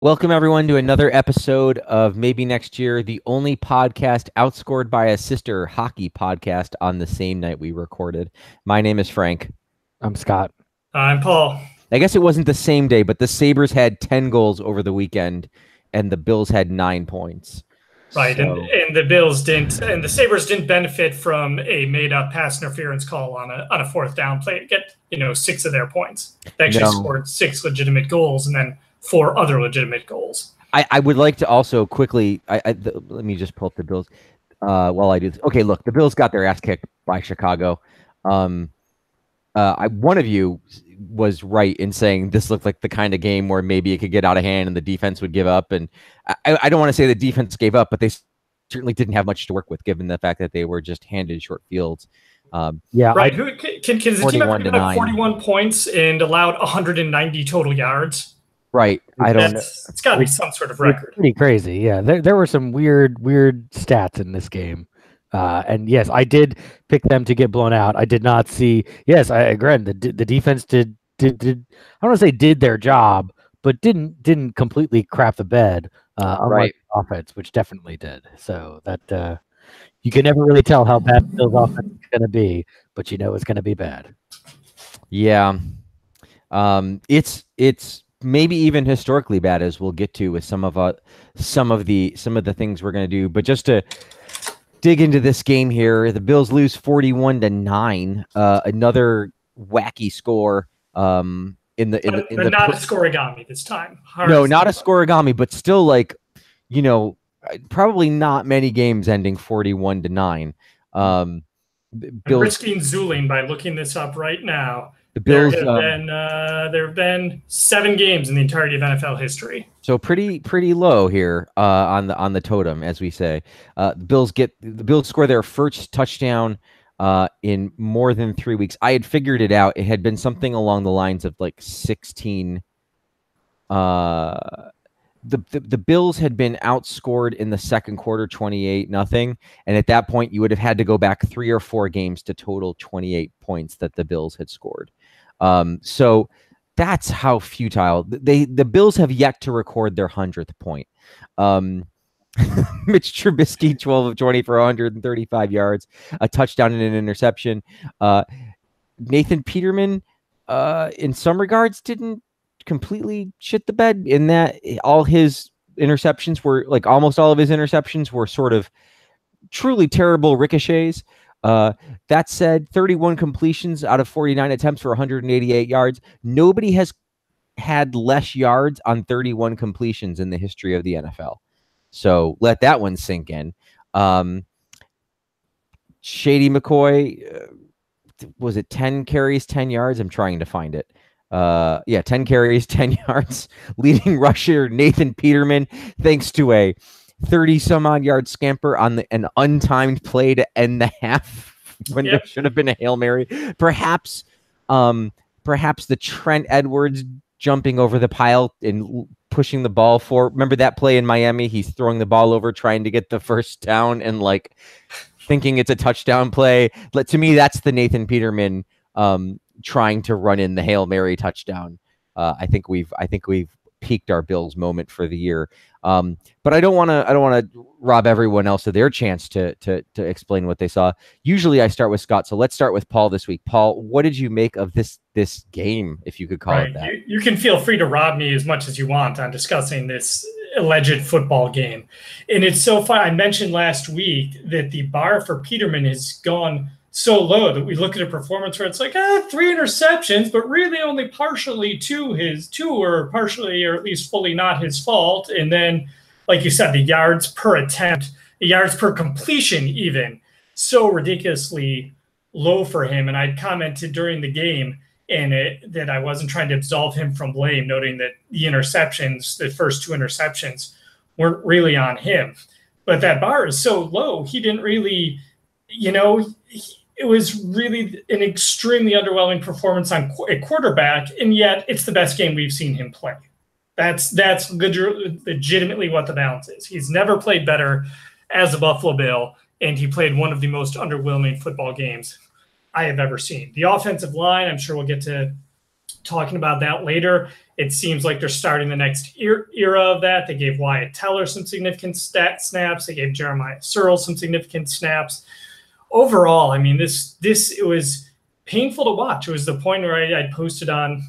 Welcome, everyone, to another episode of Maybe Next Year, the only podcast outscored by a sister hockey podcast on the same night we recorded. My name is Frank. I'm Scott. I'm Paul. I guess it wasn't the same day, but the Sabres had 10 goals over the weekend, and the Bills had 9 points. Right, and the Bills didn't, and the Sabres didn't benefit from a made-up pass interference call on a fourth down play to get 6 of their points. They actually scored 6 legitimate goals and then 4 other legitimate goals. I would like to also quickly let me just pull up the Bills while I do this. Okay, look, the Bills got their ass kicked by Chicago. One of you was right in saying this looked like the kind of game where maybe it could get out of hand and the defense would give up. And I don't want to say the defense gave up, but they certainly didn't have much to work with, given the fact that they were just handed short fields. Yeah, right. Can the team have given up 41 points and allowed 190 total yards? Right. I don't know. It's got to be some sort of record. Pretty crazy. Yeah, there were some weird stats in this game. And yes, I did pick them to get blown out. I did not see. Yes, I agree. The defense did. I don't want to say did their job, but didn't completely crap the bed. Unlike the offense, which definitely did. So that you can never really tell how bad Bill's offense is going to be, but you know it's going to be bad. Yeah, it's maybe even historically bad, as we'll get to with some of the things we're going to do. But just to dig into this game here, the Bills lose 41-9. Another wacky score. Not a scoregami this time. No, not a scoregami, but still, probably not many games ending 41-9. I'm risking Zuling by looking this up right now. The Bills there have been 7 games in the entirety of NFL history. So pretty low here on the totem, as we say. The Bills score their first touchdown in more than 3 weeks. I had figured it out. It had been something along the lines of 16. The Bills had been outscored in the second quarter 28-0, and at that point you would have had to go back 3 or 4 games to total 28 points that the Bills had scored. So that's how futile the Bills have yet to record their 100th point. Mitch Trubisky, 12 of 20 for 135 yards, a touchdown and an interception. Nathan Peterman, in some regards, didn't completely shit the bed in that all his interceptions were almost all of his interceptions were sort of truly terrible ricochets. That said, 31 completions out of 49 attempts for 188 yards. Nobody has had less yards on 31 completions in the history of the NFL. So let that one sink in. Shady McCoy, was it 10 carries, 10 yards? I'm trying to find it. 10 carries, 10 yards. Leading rusher Nathan Peterman, thanks to a 30-some-odd yard scamper on an untimed play to end the half when there should have been a Hail Mary. Perhaps the Trent Edwards jumping over the pile and pushing the ball for. Remember that play in Miami? He's throwing the ball over, trying to get the first down, and thinking it's a touchdown play. To me, that's the Nathan Peterman trying to run in the Hail Mary touchdown. I think we've peaked our Bills moment for the year. But I don't want to rob everyone else of their chance to explain what they saw. Usually I start with Scott, so let's start with Paul this week. Paul, what did you make of this game, if you could call it that? You can feel free to rob me as much as you want on discussing this alleged football game. And it's so fun. I mentioned last week that the bar for Peterman has gone so low that we look at a performance where it's 3 interceptions, but really only partially or partially or at least fully not his fault. And then, like you said, the yards per attempt, the yards per completion even, so ridiculously low for him. And I'd commented during the game that I wasn't trying to absolve him from blame, noting that the first 2 interceptions weren't really on him. But that bar is so low, he didn't really, it was really an extremely underwhelming performance on a quarterback, and yet it's the best game we've seen him play. That's legitimately what the balance is. He's never played better as a Buffalo Bill, and he played one of the most underwhelming football games I have ever seen. The offensive line, I'm sure we'll get to talking about that later. It seems like they're starting the next era of that. They gave Wyatt Teller some significant snaps. They gave Jeremiah Searle some significant snaps. Overall, I mean, it was painful to watch. It was the point where I posted on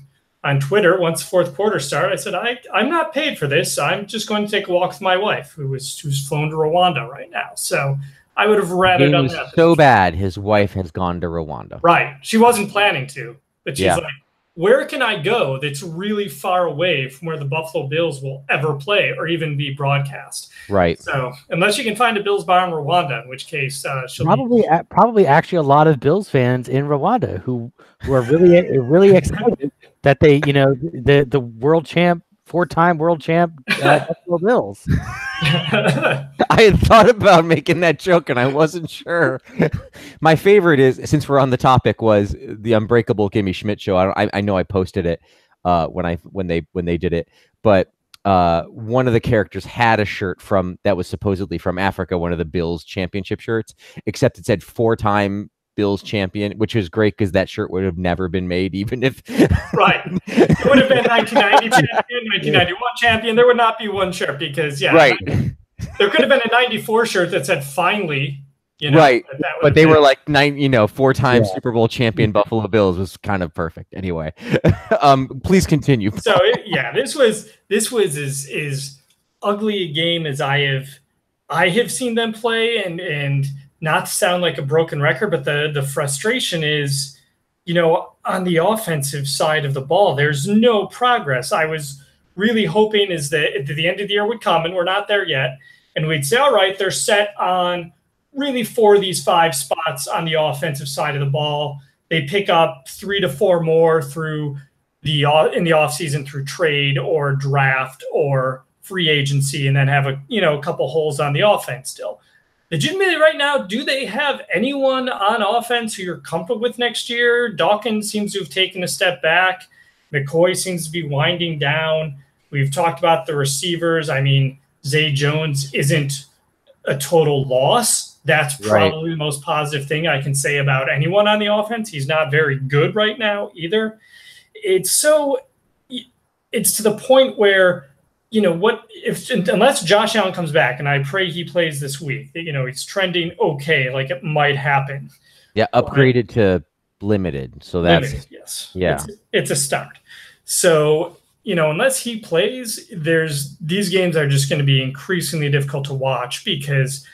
Twitter once fourth quarter started. I said, I'm not paid for this. I'm just going to take a walk with my wife, who's flown to Rwanda right now. So I would have rather done that. So bad, his wife has gone to Rwanda. Right. She wasn't planning to, but she's like, where can I go that's really far away from where the Buffalo Bills will ever play or even be broadcast? Right. So unless you can find a Bills bar in Rwanda, in which case she'll probably actually a lot of Bills fans in Rwanda who are really excited that they, the world champ, 4-time world champ Buffalo Bills. I had thought about making that joke and I wasn't sure. My favorite is, since we're on the topic, was the Unbreakable Kimmy Schmidt show. I know I posted it when they did it, but one of the characters had a shirt that was supposedly from Africa, one of the Bills championship shirts, except it said 4-time Bills champion, which was great because that shirt would have never been made, even if right. It would have been 1990 champion, 1991 champion. There would not be one shirt because right. There could have been a 94 shirt that said finally, right. But they were like 4-time Super Bowl champion Buffalo Bills was kind of perfect. Anyway, please continue. So this was as ugly a game as I have seen them play, and not to sound like a broken record, but the frustration is, on the offensive side of the ball, there's no progress. I was really hoping is that the end of the year would come, and we're not there yet, and we'd say, all right, they're set on really 4 of these 5 spots on the offensive side of the ball. They pick up 3 to 4 more through in the offseason through trade or draft or free agency, and then have a couple holes on the offense still. Legitimately right now, do they have anyone on offense who you're comfortable with next year? Dawkins seems to have taken a step back. McCoy seems to be winding down. We've talked about the receivers. I mean, Zay Jones isn't a total loss. That's probably the most positive thing I can say about anyone on the offense. He's not very good right now either. It's to the point where, unless Josh Allen comes back, and I pray he plays this week, he's trending okay, like it might happen. Yeah, upgraded to limited. So that's limited, yes. Yeah. It's a start. So, unless he plays, these games are just going to be increasingly difficult to watch because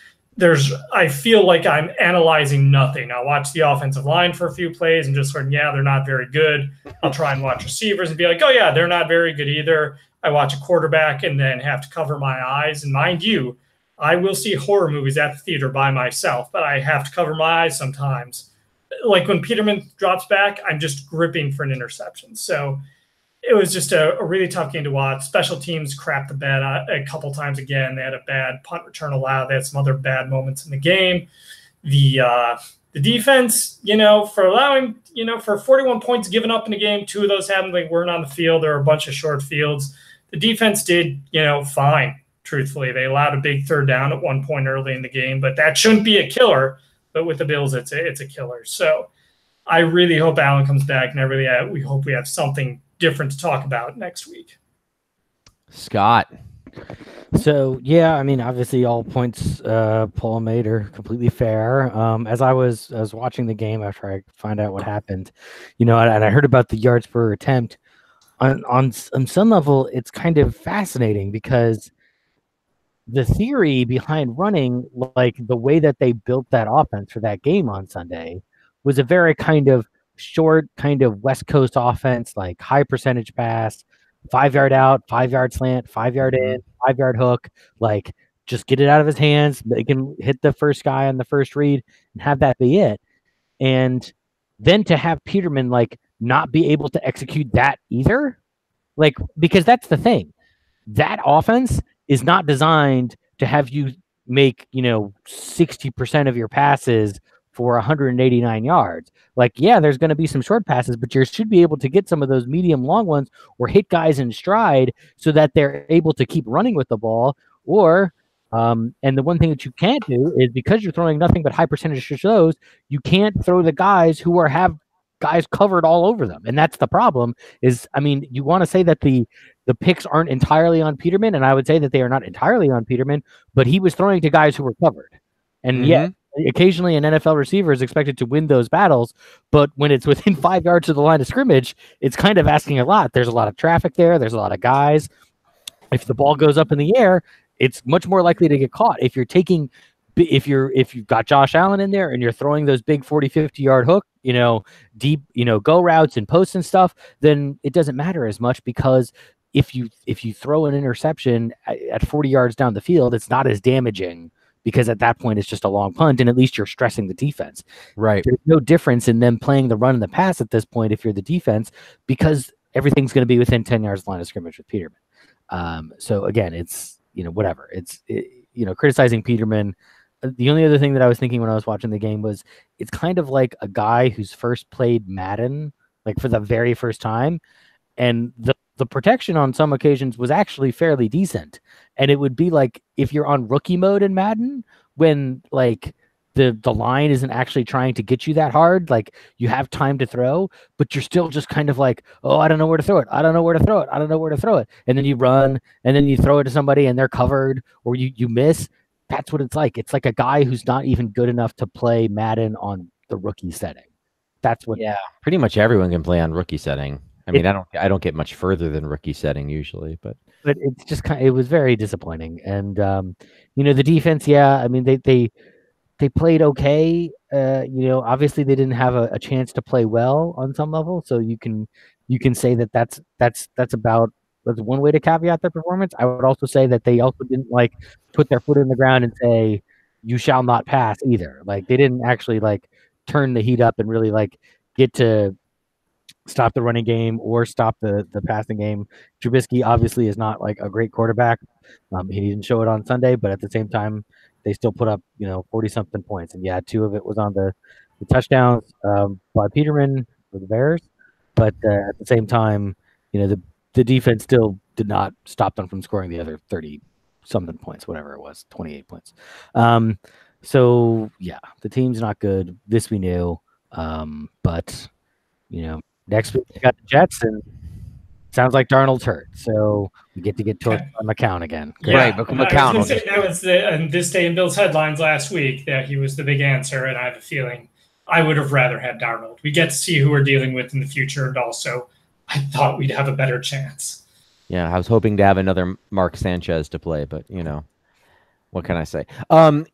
I feel like I'm analyzing nothing. I'll watch the offensive line for a few plays and just they're not very good. I'll try and watch receivers and be like, oh yeah, they're not very good either. I watch a quarterback and then have to cover my eyes. And mind you, I will see horror movies at the theater by myself, but I have to cover my eyes sometimes. Like when Peterman drops back, I'm just gripping for an interception. So it was just a really tough game to watch. Special teams crapped the bed a couple times again. They had a bad punt return allowed. They had some other bad moments in the game. The defense, for allowing, for 41 points given up in the game, 2 of those happened. They weren't on the field. There were a bunch of short fields. The defense did, fine, truthfully. They allowed a big 3rd down at one point early in the game, but that shouldn't be a killer. But with the Bills, it's a killer. So I really hope Allen comes back, and we hope we have something different to talk about next week. Scott. So, obviously all points Paul made are completely fair. As I was watching the game after I find out what happened, and I heard about the yards per attempt, on some level, it's kind of fascinating because the theory behind running, like the way that they built that offense for that game on Sunday, was a very kind of short, kind of West Coast offense, like high percentage pass, 5-yard out, 5-yard slant, 5-yard in, 5-yard hook, like just get it out of his hands. They can hit the first guy on the first read and have that be it. And then to have Peterman not be able to execute that either, because that's the thing. That offense is not designed to have you make, 60% of your passes for 189 yards. There's going to be some short passes, but you should be able to get some of those medium long ones or hit guys in stride so that they're able to keep running with the ball. Or, and the one thing that you can't do is, because you're throwing nothing but high percentage of those, you can't throw the guys who have guys covered all over them. And that's the problem is, I mean, you want to say that the picks aren't entirely on Peterman, and I would say that they are not entirely on Peterman, but he was throwing to guys who were covered. And yet, occasionally an NFL receiver is expected to win those battles, but when it's within 5 yards of the line of scrimmage, it's kind of asking a lot. There's a lot of traffic there. There's a lot of guys. If the ball goes up in the air, it's much more likely to get caught. If you've got Josh Allen in there and you're throwing those big 40, 50-yard hook, deep, go routes and posts and stuff, then it doesn't matter as much, because if you throw an interception at 40 yards down the field, it's not as damaging, because at that point it's just a long punt, and at least you're stressing the defense. Right. There's no difference in them playing the run and the pass at this point if you're the defense, because everything's going to be within 10 yards line of scrimmage with Peterman. So again, it's, whatever. Criticizing Peterman. The only other thing that I was thinking when I was watching the game was, it's kind of like a guy who's first played Madden, like for the very first time, and the protection on some occasions was actually fairly decent. And it would be like if you're on rookie mode in Madden, when like the line isn't actually trying to get you that hard, like you have time to throw, but you're still just kind of like, oh, I don't know where to throw it. I don't know where to throw it. I don't know where to throw it. And then you run, and then you throw it to somebody and they're covered, or you miss. That's what it's like. It's like a guy who's not even good enough to play Madden on the rookie setting. That's what. Yeah, pretty much everyone can play on rookie setting. I mean, I don't get much further than rookie setting usually, but it's just it was very disappointing. And the defense, yeah, I mean they played okay. Obviously they didn't have a chance to play well on some level, so you can say that's one way to caveat their performance. I would also say that they also didn't like put their foot in the ground and say, you shall not pass either. Like they didn't actually like turn the heat up and really like get to stop the running game or stop the passing game. Trubisky obviously is not like a great quarterback. He didn't show it on Sunday, but at the same time, they still put up 40-something points, and yeah, 2 of it was on the touchdowns by Peterman for the Bears. But at the same time, the defense still did not stop them from scoring the other 30-something points, whatever it was, 28 points. So yeah, the team's not good. This we knew, but next week we got the Jets, and it sounds like Darnold's hurt, so we get to towards McCown again. Yeah, right, McCown. That was this day in Bill's headlines last week that he was the big answer, and I have a feeling I would have rather had Darnold. We get to see who we're dealing with in the future, and also I thought we'd have a better chance. Yeah, I was hoping to have another Mark Sanchez to play, but what can I say? And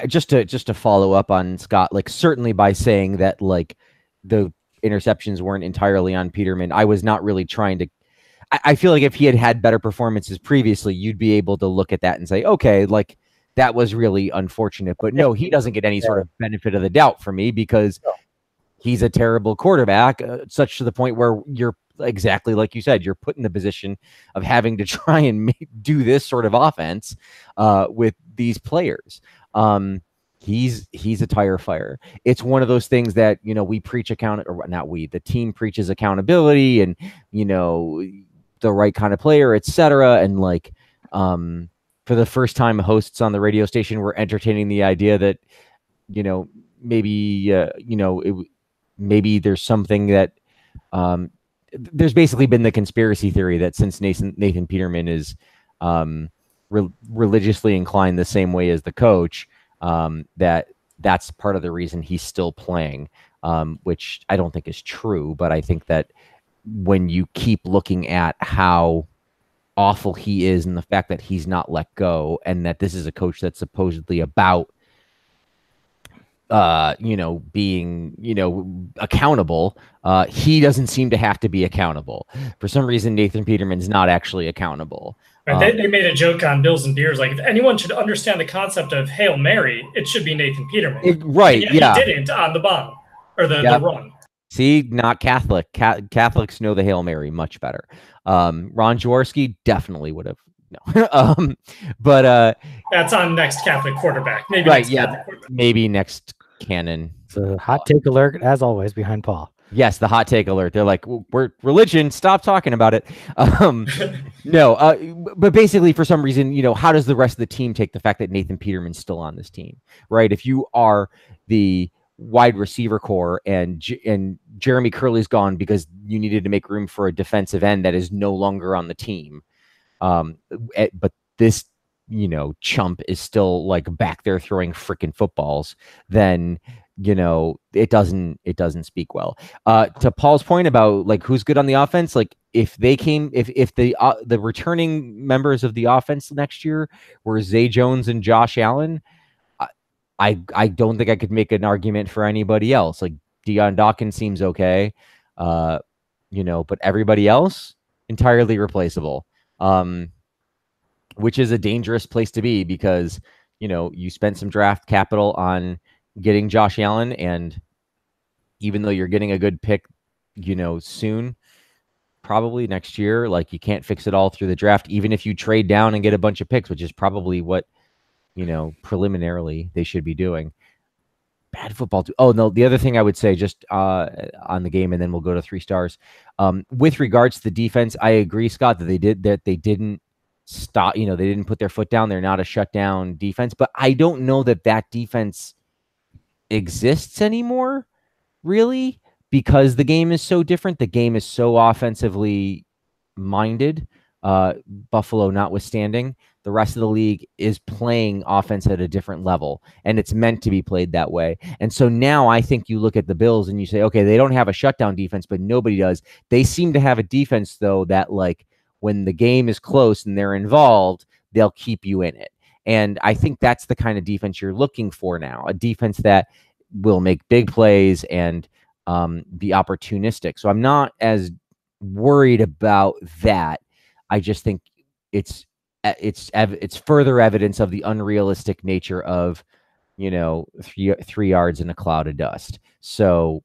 just to follow up on Scott, like certainly by saying that like the interceptions weren't entirely on Peterman, I was not really trying to. I feel like if he had better performances previously, you'd be able to look at that and say, okay, like that was really unfortunate. But no, he doesn't get any sort of benefit of the doubt for me, because he's a terrible quarterback, such to the point where you're exactly like you said, you're put in the position of having to try and do this sort of offense with these players. He's a tire fire. It's one of those things that, we preach the team preaches accountability and, the right kind of player, etc. And like, for the first time, hosts on the radio station were entertaining the idea that, maybe there's something that, there's basically been the conspiracy theory that since Nathan Peterman is religiously inclined the same way as the coach, that's part of the reason he's still playing, which I don't think is true. But I think that when you keep looking at how awful he is and the fact that he's not let go, and that this is a coach that's supposedly about being accountable, he doesn't seem to have to be accountable. For some reason, Nathan Peterman's not actually accountable. Right, they made a joke on Bills and Beers, like if anyone should understand the concept of Hail Mary, it should be Nathan Peterman. Right, yeah. He didn't on the bomb or the run. See, not Catholic. Catholics know the Hail Mary much better. Ron Jaworski definitely would have. No. But that's on next Catholic quarterback. Maybe right, yeah. Maybe next canon. So hot take alert, as always, behind Paul. Yes, the hot take alert. They're like, we're religion. Stop talking about it. No, but basically, for some reason, how does the rest of the team take the fact that Nathan Peterman's still on this team, right? If you are the wide receiver core, and Jeremy Curley's gone because you needed to make room for a defensive end that is no longer on the team. But this, chump is still like back there throwing freaking footballs, then it doesn't speak well. To Paul's point about like who's good on the offense, like if the returning members of the offense next year were Zay Jones and Josh Allen, I don't think I could make an argument for anybody else. Like Deion Dawkins seems okay, but everybody else entirely replaceable. Which is a dangerous place to be because, you spent some draft capital on getting Josh Allen, and even though you're getting a good pick, soon, probably next year, like you can't fix it all through the draft, even if you trade down and get a bunch of picks, which is probably what, preliminarily they should be doing. Bad football. Oh, no, the other thing I would say just on the game, and then we'll go to 3 stars. With regards to the defense, I agree, Scott, that they didn't stop, they didn't put their foot down. They're not a shutdown defense, but I don't know that defense exists anymore, really, because the game is so different. The game is so offensively minded. Buffalo notwithstanding, the rest of the league is playing offense at a different level, and it's meant to be played that way. And so now I think you look at the Bills and you say, okay, they don't have a shutdown defense, but nobody does. They seem to have a defense, though, that like when the game is close and they're involved, they'll keep you in it. And I think that's the kind of defense you're looking for now, a defense that will make big plays and be opportunistic. So I'm not as worried about that. I just think it's further evidence of the unrealistic nature of, 3 yards in a cloud of dust. So,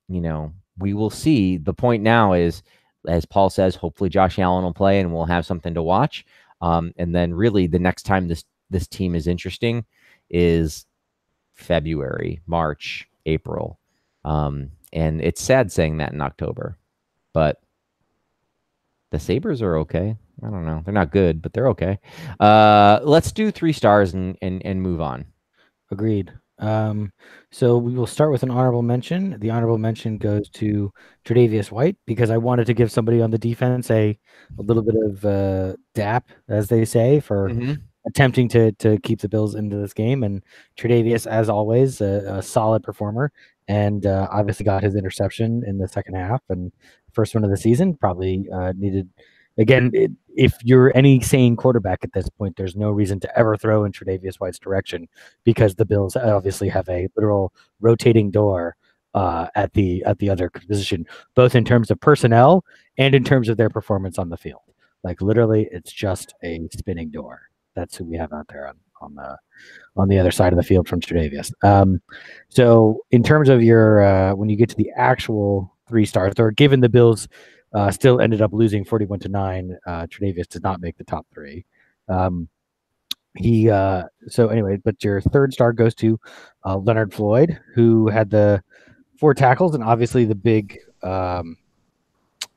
we will see. The point now is, as Paul says, hopefully Josh Allen will play and we'll have something to watch. And then really the next time this team is interesting is February, March, April. And it's sad saying that in October, but the Sabres are okay. I don't know. They're not good, but they're okay. Let's do 3 stars and move on. Agreed. So we will start with an honorable mention. The honorable mention goes to Tre'Davious White because I wanted to give somebody on the defense a little bit of dap, as they say, for attempting to keep the Bills into this game. And Tre'Davious, as always, a solid performer, and obviously got his interception in the second half and first one of the season. Probably needed. Again, if you're any sane quarterback at this point, there's no reason to ever throw in Tre'Davious White's direction because the Bills obviously have a literal rotating door at the other position, both in terms of personnel and in terms of their performance on the field. Like literally, it's just a spinning door. That's who we have out there on the other side of the field from Tre'Davious. So in terms of your when you get to the actual 3 stars, or given the Bills still ended up losing 41-9. Tre'Davious did not make the top 3. So anyway, but your 3rd star goes to Leonard Floyd, who had the 4 tackles and obviously the big I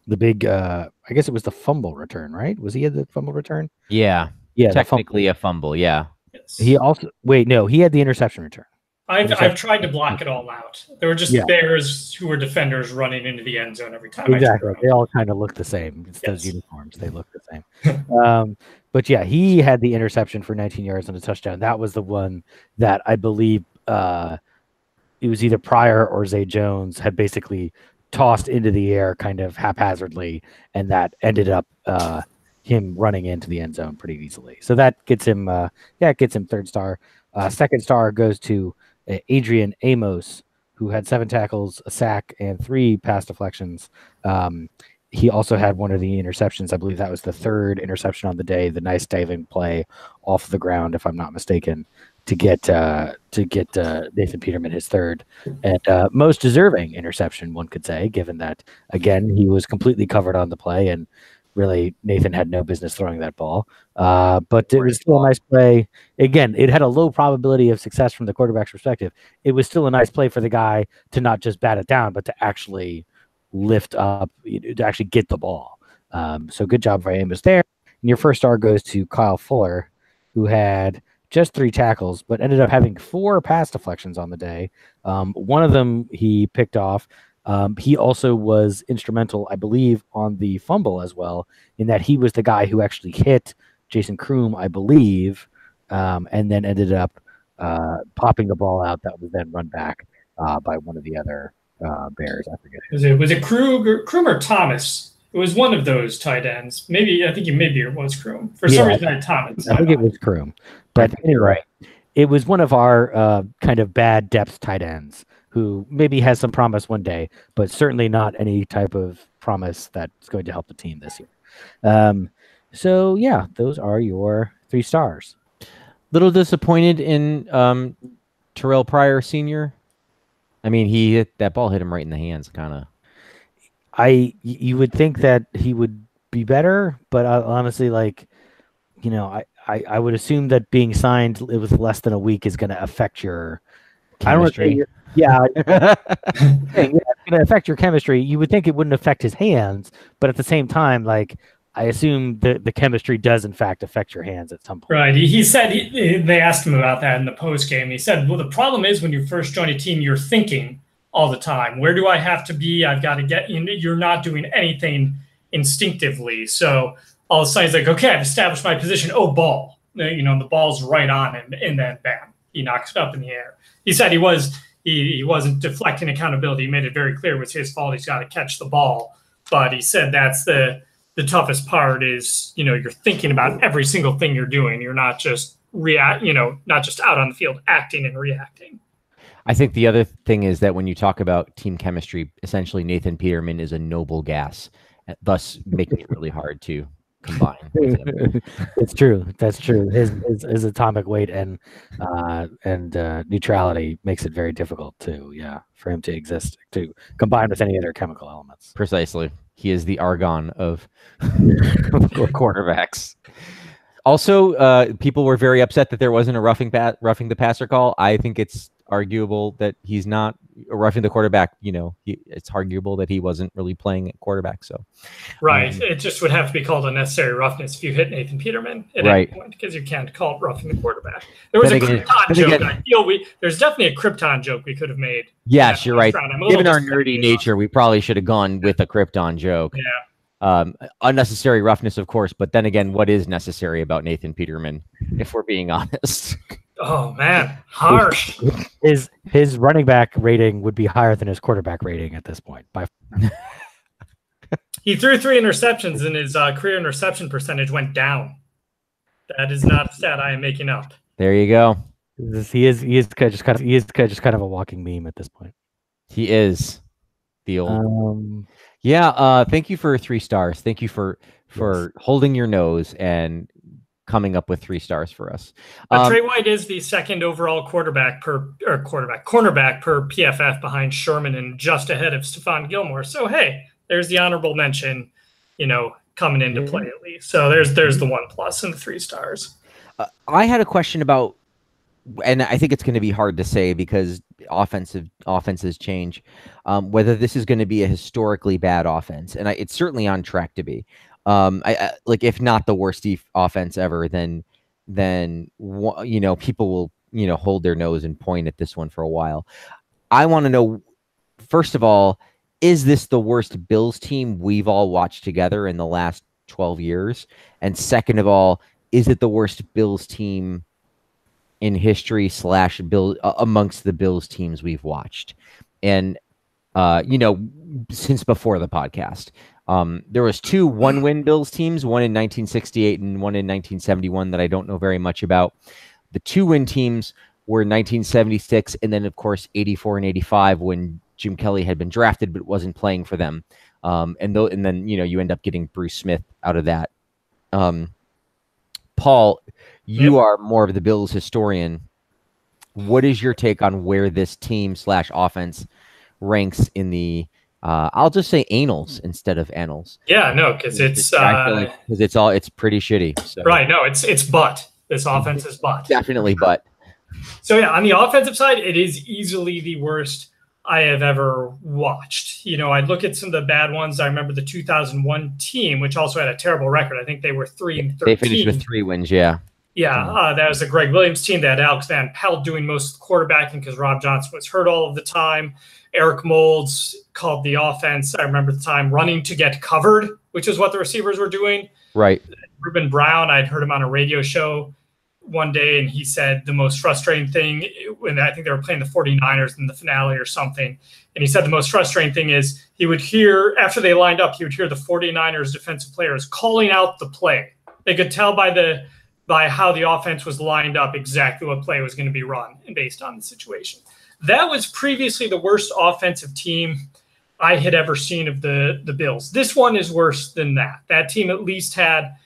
guess it was the fumble return, right? Was he at the fumble return? Yeah, technically a fumble. Yeah. Yes. He also he had the interception return. I've tried to block it all out. There were just bears who were defenders running into the end zone every time. Exactly. They all kind of look the same. It's those uniforms. They look the same. But yeah, he had the interception for 19 yards and a touchdown. That was the one that I believe it was either Pryor or Zay Jones had basically tossed into the air kind of haphazardly, and that ended up him running into the end zone pretty easily. So that gets him 3rd star. 2nd star goes to Adrian Amos, who had 7 tackles, a sack, and 3 pass deflections. He also had one of the interceptions. I believe that was the 3rd interception on the day. The nice diving play off the ground, if I'm not mistaken, to get Nathan Peterman his 3rd and most deserving interception, one could say, given that again he was completely covered on the play and really Nathan had no business throwing that ball. But it was still a nice play. Again, it had a low probability of success from the quarterback's perspective. It was still a nice play for the guy to not just bat it down, but to actually lift up, to actually get the ball. So good job for Amos there. And your 1st star goes to Kyle Fuller, who had just 3 tackles, but ended up having 4 pass deflections on the day. One of them he picked off. He also was instrumental, I believe, on the fumble as well, in that he was the guy who actually hit Jason Kroom, I believe, and then ended up popping the ball out that was then run back by one of the other Bears. I forget. Was it Kroom or Thomas? It was one of those tight ends. Maybe it was Kroom. For some reason, I had Thomas. I think it was Kroom. But anyway, it was one of our kind of bad depth tight ends who maybe has some promise one day, but certainly not any type of promise that's going to help the team this year. So yeah, those are your 3 stars. Little disappointed in Terrell Pryor Sr. I mean, that ball hit him right in the hands, kind of. You would think that he would be better, but honestly, like, you know, I would assume that being signed with less than a week is going to affect your chemistry. It's going to affect your chemistry. You would think it wouldn't affect his hands, but at the same time, like, I assume the chemistry does in fact affect your hands at some point. Right. He said they asked him about that in the post game. He said, "Well, the problem is when you first join a team, you're thinking all the time. Where do I have to be? I've got to get in. You're not doing anything instinctively. So all of a sudden, he's like, okay, I've established my position. Oh, ball. You know, the ball's right on him, and then bam, he knocks it up in the air." He said he wasn't deflecting accountability. He made it very clear it was his fault. He's got to catch the ball. But he said that's the toughest part is, you know, you're thinking about every single thing you're doing. You're not just not just out on the field acting and reacting. I think the other thing is that when you talk about team chemistry, essentially Nathan Peterman is a noble gas, thus making it really hard to combine with him. It's true. That's true. His atomic weight and neutrality makes it very difficult for him to exist, to combine with any other chemical elements. Precisely. He is the argon of quarterbacks. Also, people were very upset that there wasn't a roughing the passer call. I think it's arguable that he's not roughing the quarterback. You know, it's arguable that he wasn't really playing at quarterback. So, right, it just would have to be called unnecessary roughness if you hit Nathan Peterman at any point, because you can't call it roughing the quarterback. There was a Krypton joke. I feel there's definitely a Krypton joke we could have made. Yes, you're right. Given our nerdy nature, we probably should have gone with a Krypton joke. Yeah. Unnecessary roughness, of course, but then again, what is necessary about Nathan Peterman, if we're being honest? Oh man, harsh. His running back rating would be higher than his quarterback rating at this point. He threw 3 interceptions and his career interception percentage went down. That is not a stat I am making up. There you go. He is just kind of a walking meme at this point. He is the old. Thank you for 3 stars. Thank you for holding your nose and coming up with 3 stars for us. Trey White is the second overall cornerback per PFF behind Sherman and just ahead of Stephon Gilmore. So hey, there's the honorable mention, coming into play at least. So there's the 1+ and the 3 stars. I had a question about, and I think it's going to be hard to say because offenses change, whether this is going to be a historically bad offense, and it's certainly on track to be. I like, if not the worst offense ever, then people will hold their nose and point at this one for a while. I want to know, first of all, is this the worst Bills team we've all watched together in the last 12 years? And second of all, is it the worst Bills team in history / Bill amongst the Bills teams we've watched? And since before the podcast, there was 2 1-win Bills teams, one in 1968 and one in 1971 that I don't know very much about. The 2-win teams were 1976 and then of course 84 and 85 when Jim Kelly had been drafted but wasn't playing for them. And then you end up getting Bruce Smith out of that. Paul, you are more of the Bills historian. What is your take on where this team / offense ranks in the I'll just say annals instead of annals? Yeah, no, because it's it's pretty shitty. So. Right, no, it's butt. This offense is butt. Definitely butt. So yeah, on the offensive side, it is easily the worst I have ever watched. I'd look at some of the bad ones. I remember the 2001 team, which also had a terrible record. I think they were 3-13. They finished with 3 wins, yeah. Yeah, that was the Greg Williams team. They had Alex Van Pelt doing most of the quarterbacking because Rob Johnson was hurt all of the time. Eric Moulds called the offense, I remember the time, running to get covered, which is what the receivers were doing. Right. Ruben Brown, I'd heard him on a radio show one day, and he said the most frustrating thing, when I think they were playing the 49ers in the finale or something, and he said the most frustrating thing is he would hear, after they lined up, he would hear the 49ers defensive players calling out the play. They could tell by how the offense was lined up exactly what play was going to be run and based on the situation. That was previously the worst offensive team I had ever seen of the Bills. This one is worse than that. That team at least had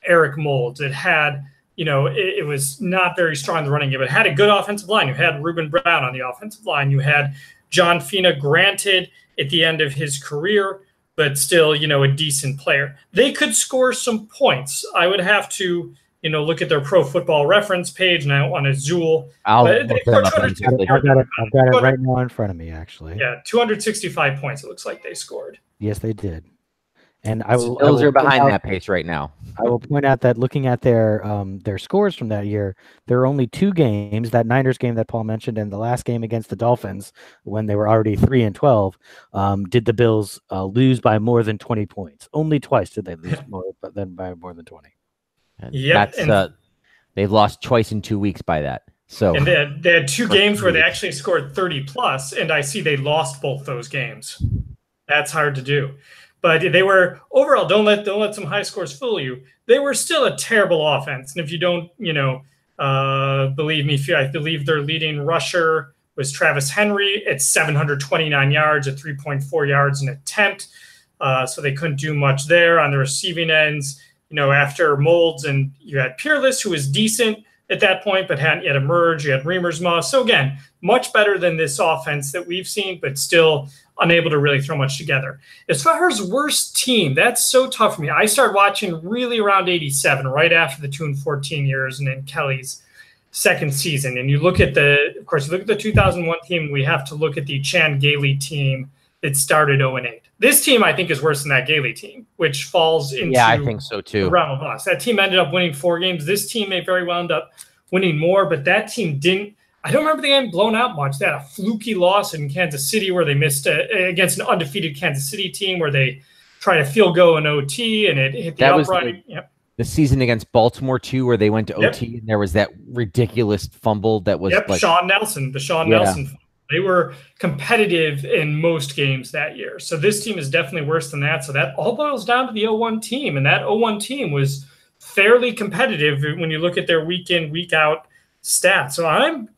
Eric Moulds. It had, it was not very strong in the running game, but it had a good offensive line. You had Ruben Brown on the offensive line. You had John Fina, granted at the end of his career, but still, a decent player. They could score some points. I would have to, look at their Pro Football Reference page, and I don't want to zool. I've got it right now in front of me, actually. Yeah, 265 points. It looks like they scored. Yes, they did. And Bills are behind that pace right now. I will point out that looking at their scores from that year, there are only 2 games, that Niners game that Paul mentioned, and the last game against the Dolphins, when they were already 3-12, did the Bills lose by more than 20 points. Only twice did they lose by more than 20. Yeah, they've lost twice in 2 weeks by that. So, and they had 2 games where they actually scored 30 plus, and I see they lost both those games. That's hard to do. But they were overall, don't let some high scores fool you. They were still a terrible offense. And if you don't, believe me, I believe their leading rusher was Travis Henry at 729 yards at 3.4 yards an attempt. So they couldn't do much there on the receiving ends. After Moulds, and you had Peerless, who was decent at that point, but hadn't yet emerged. You had Reamersma. So again, much better than this offense that we've seen, but still unable to really throw much together. As far as worst team, that's so tough for me. I started watching really around 87, right after the 2-14 years, and in Kelly's second season. And you look at the 2001 team, we have to look at the Chan Gailey team that started 0-8. This team, I think, is worse than that Gailey team, which falls into I think so too. The realm of us. That team ended up winning 4 games. This team may very well end up winning more, but that team didn't. I don't remember the game blown out much. They had a fluky loss in Kansas City where they missed against an undefeated Kansas City team where they tried a field goal in OT and it hit the upright. The season against Baltimore too, where they went to OT and there was that ridiculous fumble that was Sean Nelson. Nelson. They were competitive in most games that year. So this team is definitely worse than that. So that all boils down to the 0-1 team. And that 0-1 team was fairly competitive when you look at their week in, week out stats. So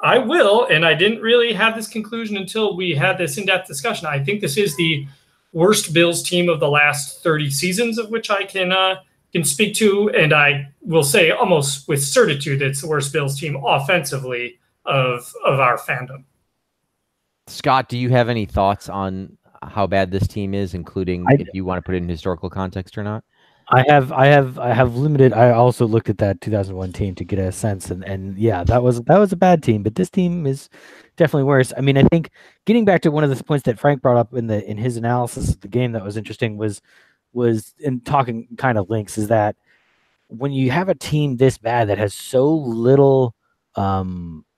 I will, and I didn't really have this conclusion until we had this in-depth discussion. I think this is the worst Bills team of the last 30 seasons, of which I can speak to. And I will say almost with certitude it's the worst Bills team offensively of our fandom. Scott, do you have any thoughts on how bad this team is, including if you want to put it in historical context or not? I have limited. I also looked at that 2001 team to get a sense, and yeah, that was a bad team, but this team is definitely worse. I mean, I think getting back to one of the points that Frank brought up in his analysis of the game that was interesting was in talking kind of links, is that when you have a team this bad that has so little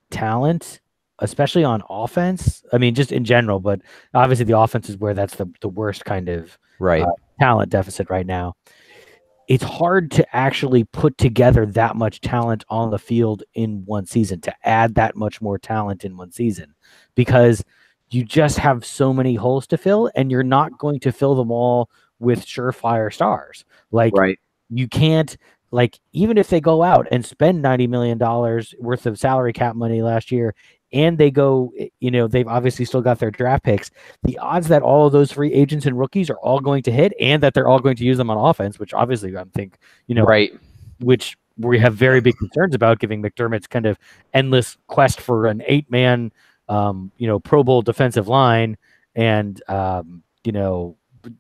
talent, especially on offense, I mean, just in general, but obviously the offense is where that's the worst kind of talent deficit right now. It's hard to actually put together that much talent on the field in one season, to add that much more talent in one season, because you just have so many holes to fill, and you're not going to fill them all with surefire stars. You can't, even if they go out and spend $90 million worth of salary cap money last year, and they go, they've obviously still got their draft picks, the odds that all of those free agents and rookies are all going to hit, and that they're all going to use them on offense, which obviously I think, which we have very big concerns about, giving McDermott's kind of endless quest for an 8-man, Pro Bowl defensive line, and,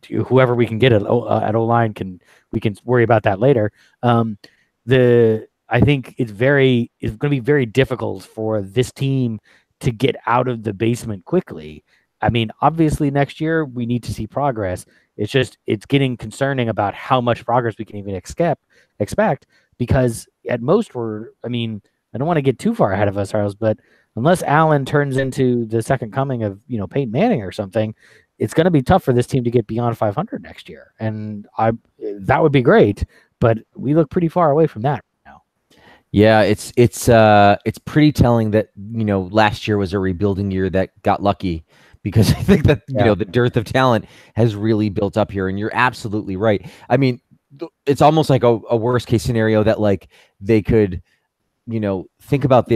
whoever we can get at O-line we can worry about that later. I think it's going to be very difficult for this team to get out of the basement quickly. I mean, obviously next year we need to see progress. It's getting concerning about how much progress we can even expect. because at most I don't want to get too far ahead of ourselves, but unless Allen turns into the second coming of, Peyton Manning or something, it's going to be tough for this team to get beyond 500 next year. And that would be great, but we look pretty far away from that now. Yeah, it's pretty telling that, last year was a rebuilding year that got lucky, because I think that, the dearth of talent has really built up here. And you're absolutely right. I mean, it's almost like a worst case scenario that like they could, think about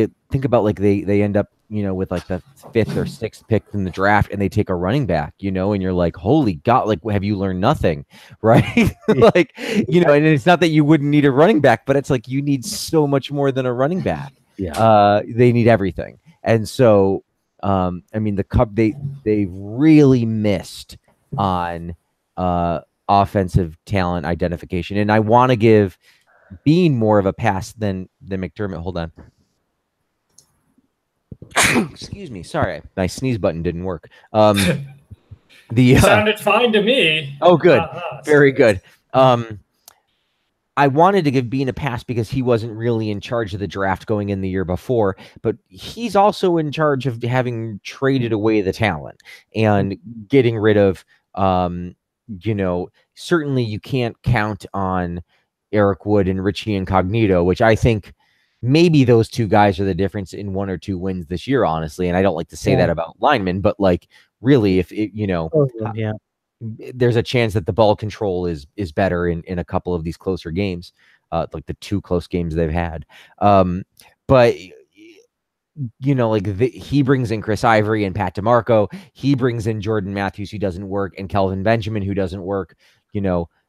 like they end up, with like the 5th or 6th pick in the draft and they take a running back, and you're like, holy God, like, have you learned nothing? Right. Like, and it's not that you wouldn't need a running back, but it's like, you need so much more than a running back. Yeah. They need everything. And so, I mean, the Cub, they really missed on, offensive talent identification. And I want to give Bean more of a pass than McDermott. Hold on. Excuse me. Sorry. My sneeze button didn't work. It sounded fine to me. Oh, good. Very good. I wanted to give Bean a pass because he wasn't really in charge of the draft going in the year before, but he's also in charge of having traded away the talent and getting rid of, certainly you can't count on Eric Wood and Richie Incognito, which I think maybe those two guys are the difference in 1 or 2 wins this year, honestly. And I don't like to say that about linemen, but like really, if it, there's a chance that the ball control is better in a couple of these closer games, like the 2 close games they've had. But he brings in Chris Ivory and Pat DeMarco. He brings in Jordan Matthews, who doesn't work, and Kelvin Benjamin, who doesn't work.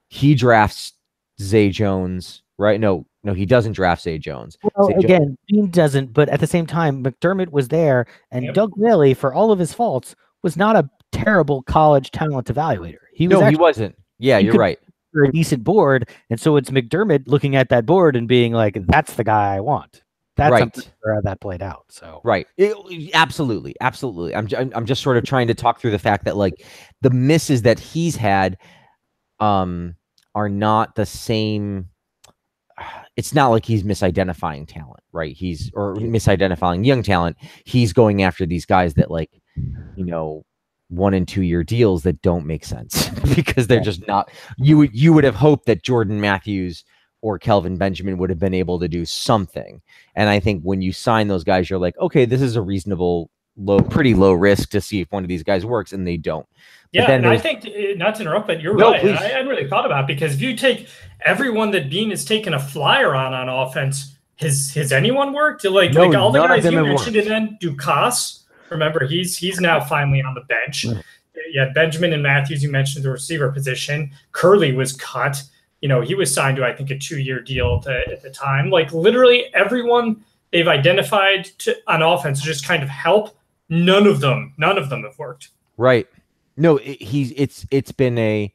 He drafts Zay Jones, right? No, he doesn't draft Zay Jones. Well, again, Bean doesn't, but at the same time, McDermott was there, and Doug Whaley, for all of his faults, was not a terrible college talent evaluator. He wasn't. Yeah, you're right. A decent board, and so it's McDermott looking at that board and being like, "That's the guy I want." That's right. Where that played out. So right, absolutely. I'm just sort of trying to talk through the fact that like the misses that he's had, are not the same. It's not like he's misidentifying talent, right? Misidentifying young talent. He's going after these guys that 1 and 2 year deals that don't make sense because they're just not. You would have hoped that Jordan Matthews or Kelvin Benjamin would have been able to do something. And I think when you sign those guys, you're like, okay, this is a reasonable pretty low risk to see if one of these guys works, and they don't. Yeah, and I think, not to interrupt, but you're right. I hadn't really thought about it, because if you take everyone that Bean has taken a flyer on offense, has anyone worked? Like all the guys you mentioned, and then Dukas, remember, he's now finally on the bench. Yeah, Benjamin and Matthews, you mentioned the receiver position. Curley was cut. He was signed to, I think, a 2-year deal at the time. Like literally everyone they've identified on offense to just kind of help. None of them have worked. Right. No, it's been a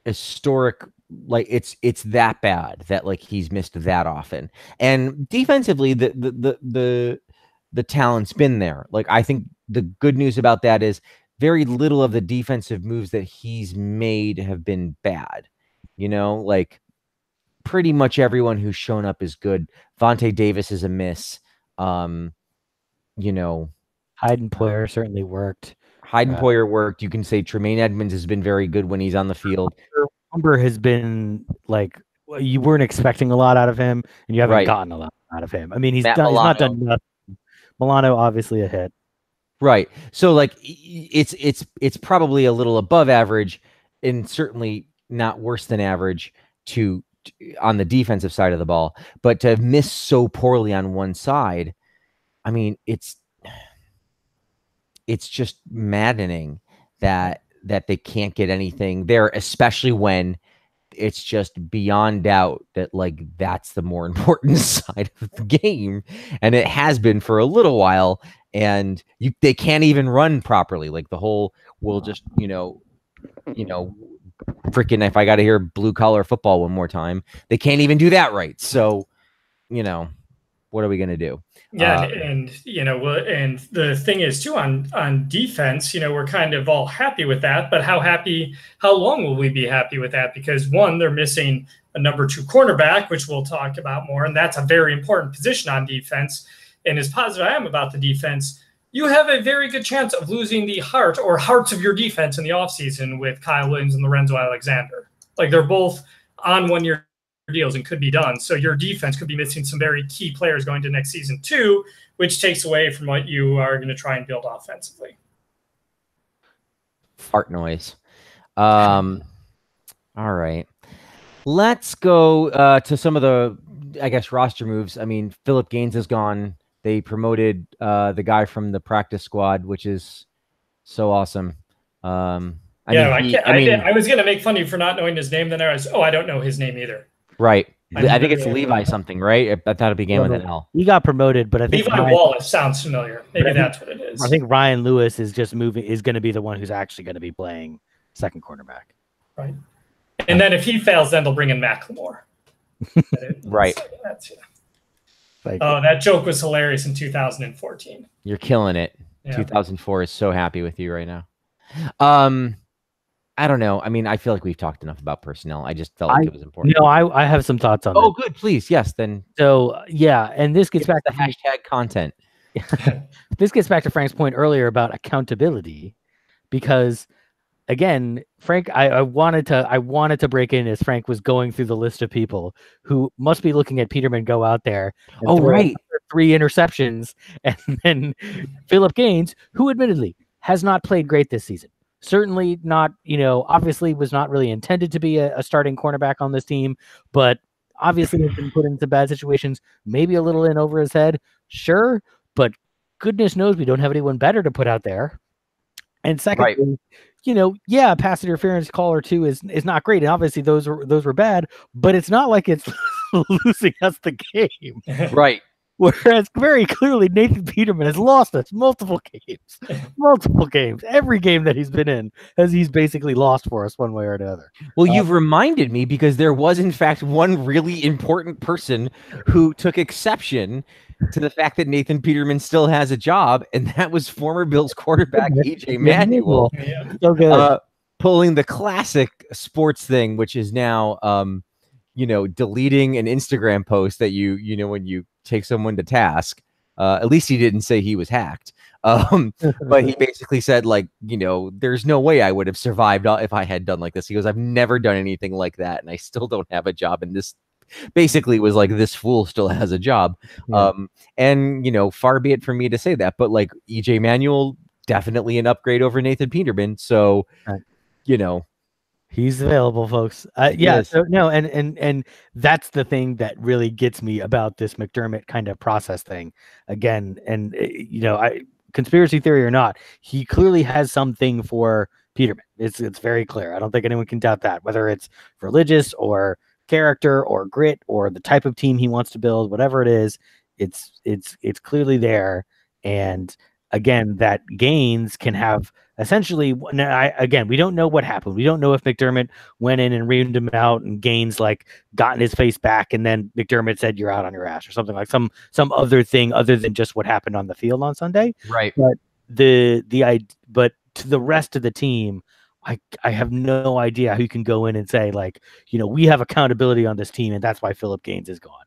historic, like it's that bad that like he's missed that often. And defensively, the talent's been there. Like I think the good news about that is very little of the defensive moves that he's made have been bad. Like pretty much everyone who's shown up is good. Vontae Davis is a miss. Hayden Poyer certainly worked. Hayden Poyer worked. You can say Tremaine Edmonds has been very good when he's on the field. Humber has been like, you weren't expecting a lot out of him, and you haven't gotten a lot out of him. I mean, he's not done nothing. Milano, obviously a hit. Right. So like it's probably a little above average, and certainly not worse than average on the defensive side of the ball. But to miss so poorly on one side, I mean, it's just maddening that they can't get anything there, especially when it's just beyond doubt that like that's the more important side of the game, and it has been for a little while. And they can't even run properly. Like the whole, we'll just freaking, if I got to hear blue collar football one more time, they can't even do that right. So, what are we going to do? Yeah, and the thing is too on defense, we're kind of all happy with that, but how long will we be happy with that? Because one, they're missing a number 2 cornerback, which we'll talk about more. And that's a very important position on defense. And as positive I am about the defense, you have a very good chance of losing the heart or hearts of your defense in the offseason with Kyle Williams and Lorenzo Alexander. Like, they're both on 1-year deals and could be done. So your defense could be missing some very key players going to next season too, which takes away from what you are going to try and build offensively. Fart noise. All right. Let's go to some of the, I guess, roster moves. I mean, Philip Gaines is gone. They promoted the guy from the practice squad, which is so awesome. I was going to make fun of you for not knowing his name. Then I was, I don't know his name either. Right. I think it's Levi something, right? I thought it began with an L. He got promoted, but I think Levi Wallace sounds familiar. Maybe that's what it is. I think Ryan Lewis is just moving, is going to be the one who's actually going to be playing second cornerback. Right. And then if he fails, then they'll bring in Macklemore. Right. That joke was hilarious in 2014. You're killing it. Yeah. 2004 is so happy with you right now. I don't know. I mean, I feel like we've talked enough about personnel. I just felt like it was important. No, I have some thoughts on that. Oh, good. Please. Yes. Then. So, yeah. And this gets back to hashtag content. This gets back to Frank's point earlier about accountability, because again, Frank, I wanted to break in as Frank was going through the list of people who must be looking at Peterman go out there. And right. 3 interceptions. And then Philip Gaines, who admittedly has not played great this season. Certainly not, obviously was not really intended to be a starting cornerback on this team, but obviously has been put into bad situations, maybe a little in over his head. Sure. But goodness knows we don't have anyone better to put out there. And secondly, pass interference call or 2 is not great. And obviously those were bad, but it's not like it's losing us the game. Right. Whereas very clearly Nathan Peterman has lost us multiple games. Every game that he's been in, he's basically lost for us one way or another. Well, you've reminded me, because there was in fact one really important person who took exception to the fact that Nathan Peterman still has a job, and that was former Bills quarterback EJ Manuel, pulling the classic sports thing, which is now deleting an Instagram post that when you take someone to task. At least he didn't say he was hacked. But he basically said, there's no way I would have survived if I had done like this. He goes, I've never done anything like that, and I still don't have a job. And this basically was like, this fool still has a job. Yeah. And far be it from me to say that, but like EJ Manuel, definitely an upgrade over Nathan Peterman. So, he's available, folks. So no, and that's the thing that really gets me about this McDermott kind of process thing. Again, and conspiracy theory or not, he clearly has something for Peterman. It's very clear. I don't think anyone can doubt that, whether it's religious or character or grit or the type of team he wants to build, whatever it is, it's clearly there. And again, that Gaines can have essentially, we don't know what happened. We don't know if McDermott went in and reamed him out and Gaines got in his face back, and then McDermott said, "You're out on your ass," or something, like some other thing other than just what happened on the field on Sunday. Right. But but to the rest of the team, I have no idea who can go in and say, we have accountability on this team, and that's why Philip Gaines is gone.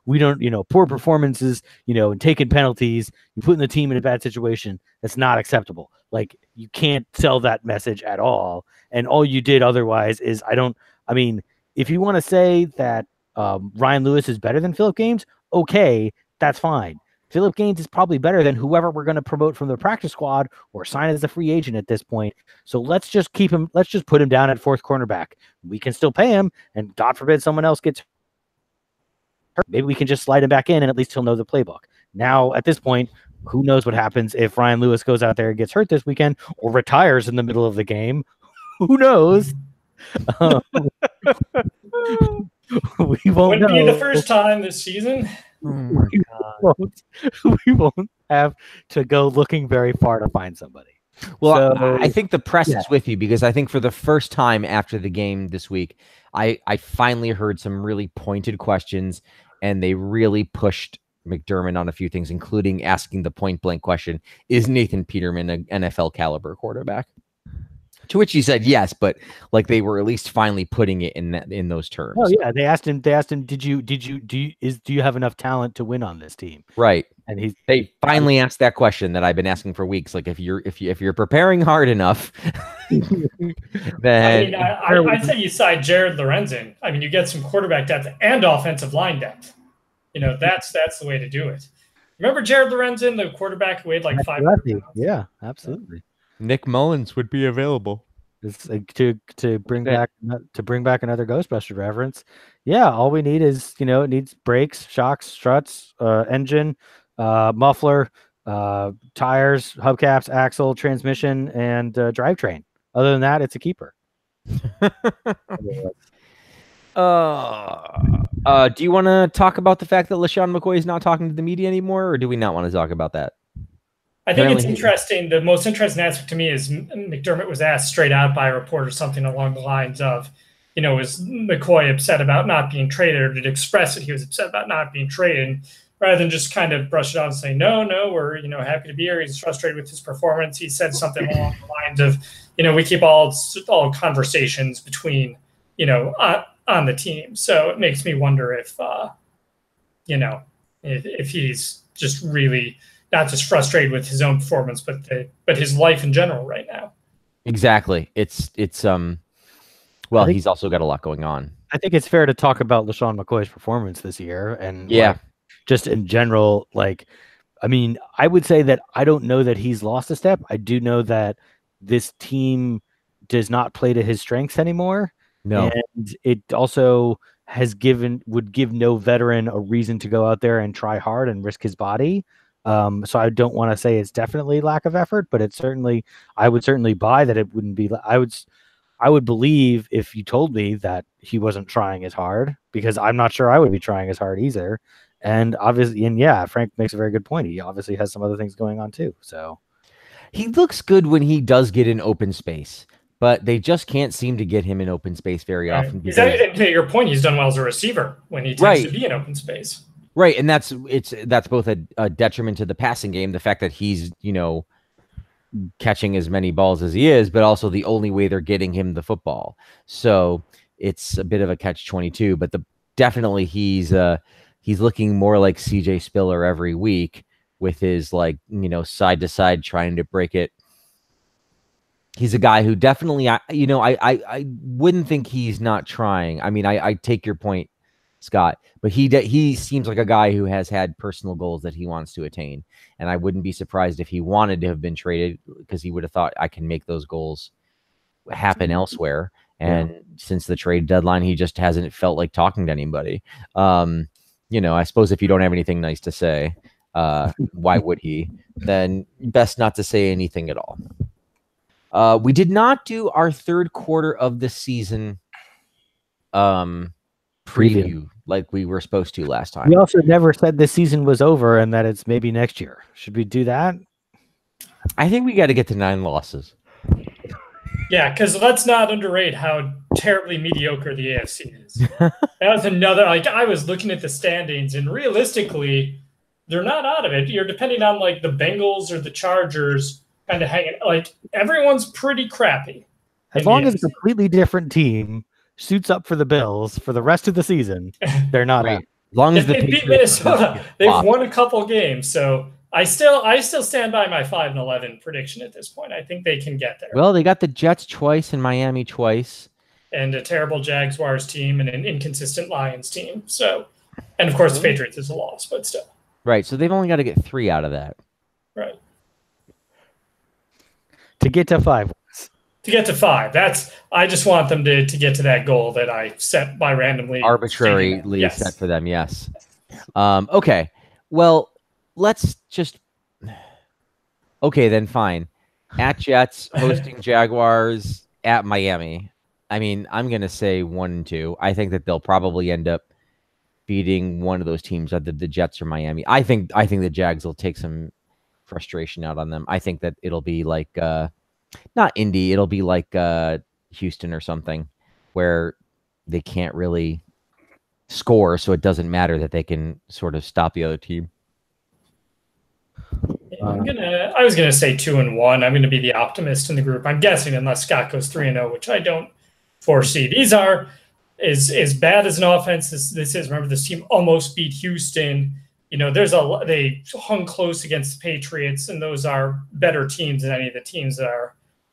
We don't, poor performances, and taking penalties, you putting the team in a bad situation. That's not acceptable. You can't sell that message at all. And all you did otherwise is, if you want to say that Ryan Lewis is better than Philip Gaines, okay, that's fine. Philip Gaines is probably better than whoever we're going to promote from the practice squad or sign as a free agent at this point. So let's just keep him. Let's just put him down at 4th cornerback. We can still pay him, and God forbid someone else gets hurt. Maybe we can just slide him back in, and at least he'll know the playbook. Now, at this point, who knows what happens if Ryan Lewis goes out there and gets hurt this weekend or retires in the middle of the game? Who knows? We won't Wouldn't be the first time this season. Oh my God. We won't have to go looking very far to find somebody. Well, I think the press is with you, because I think for the first time after the game this week, I finally heard some really pointed questions, and they really pushed McDermott on a few things, including asking the point blank question, is Nathan Peterman an NFL caliber quarterback? To which he said yes, but like they were at least finally putting it in those terms. Oh yeah, they asked him. Do you have enough talent to win on this team? Right. And they finally asked that question that I've been asking for weeks. Like if you're preparing hard enough, then I'd say you side Jared Lorenzen. I mean, you get some quarterback depth and offensive line depth. That's the way to do it. Remember Jared Lorenzen, the quarterback who weighed like 500 pounds? Yeah, absolutely. Nick Mullins would be available. It's to bring back another Ghostbuster reference. Yeah, all we need is it needs brakes, shocks, struts, engine, muffler, tires, hubcaps, axle, transmission, and drivetrain. Other than that, it's a keeper. Do you want to talk about the fact that LaShawn McCoy is not talking to the media anymore, or do we not want to talk about that? I think it's interesting. The most interesting aspect to me is McDermott was asked straight out by a reporter something along the lines of, was McCoy upset about not being traded, or did express that he was upset about not being traded, rather than just kind of brush it off and say, no, we're, happy to be here. He's frustrated with his performance. He said something along the lines of, we keep all conversations between, on the team. So it makes me wonder if he's just really not just frustrated with his own performance, but his life in general right now. Exactly. It's well, he's also got a lot going on. I think it's fair to talk about LaShawn McCoy's performance this year, and just in general, I mean, I would say that I don't know that he's lost a step. I do know that this team does not play to his strengths anymore. No. And it also would give no veteran a reason to go out there and try hard and risk his body. So I don't want to say it's definitely lack of effort, but I would certainly buy that it wouldn't be. I would believe if you told me that he wasn't trying as hard, because I'm not sure I would be trying as hard either. And obviously, Frank makes a very good point. He obviously has some other things going on too. So he looks good when he does get in open space, but they just can't seem to get him in open space very often. To your point, he's done well as a receiver when he tends to be in open space. Right, and that's both a detriment to the passing game, the fact that he's catching as many balls as he is, but also the only way they're getting him the football. So it's a bit of a catch-22. But definitely he's looking more like CJ Spiller every week with his side to side trying to break it. He's a guy who definitely I wouldn't think he's not trying. I mean, I take your point, Scott, but he seems like a guy who has had personal goals that he wants to attain, and I wouldn't be surprised if he wanted to have been traded, because he would have thought, I can make those goals happen elsewhere. And since the trade deadline, he just hasn't felt like talking to anybody. I suppose if you don't have anything nice to say, why would he? Then best not to say anything at all. We did not do our third quarter of the season preview like we were supposed to last time. We also never said this season was over and that it's maybe next year. Should we do that? I think we got to get to 9 losses. Yeah, because let's not underrate how terribly mediocre the AFC is. That was another, I was looking at the standings, and realistically, they're not out of it. You're depending on the Bengals or the Chargers kind of hanging. Everyone's pretty crappy. As long as a completely different team suits up for the Bills for the rest of the season, they're not out. As long as they beat Minnesota, they've won a couple games. So I still stand by my 5-11 prediction at this point. I think they can get there. Well, they got the Jets twice and Miami twice, and a terrible Jaguars team and an inconsistent Lions team. So, and of course, the Patriots is a loss, but still. Right. So they've only got to get 3 out of that. Right. To get to 5. To get to 5. I just want them to get to that goal that I set by randomly. Arbitrarily set for them, yes. Okay. Well, let's just... Okay, then fine. At Jets, hosting Jaguars, at Miami. I mean, I'm going to say 1-2. I think that they'll probably end up beating one of those teams, either the Jets or Miami. I think the Jags will take some frustration out on them. I think that it'll be like... not Indy, it'll be like Houston or something, where they can't really score, so it doesn't matter that they can sort of stop the other team. I was gonna say 2-1. I'm gonna be the optimist in the group. I'm guessing unless Scott goes 3-0, which I don't foresee. These are as bad as an offense as this is. Remember, this team almost beat Houston. They hung close against the Patriots, and those are better teams than any of the teams that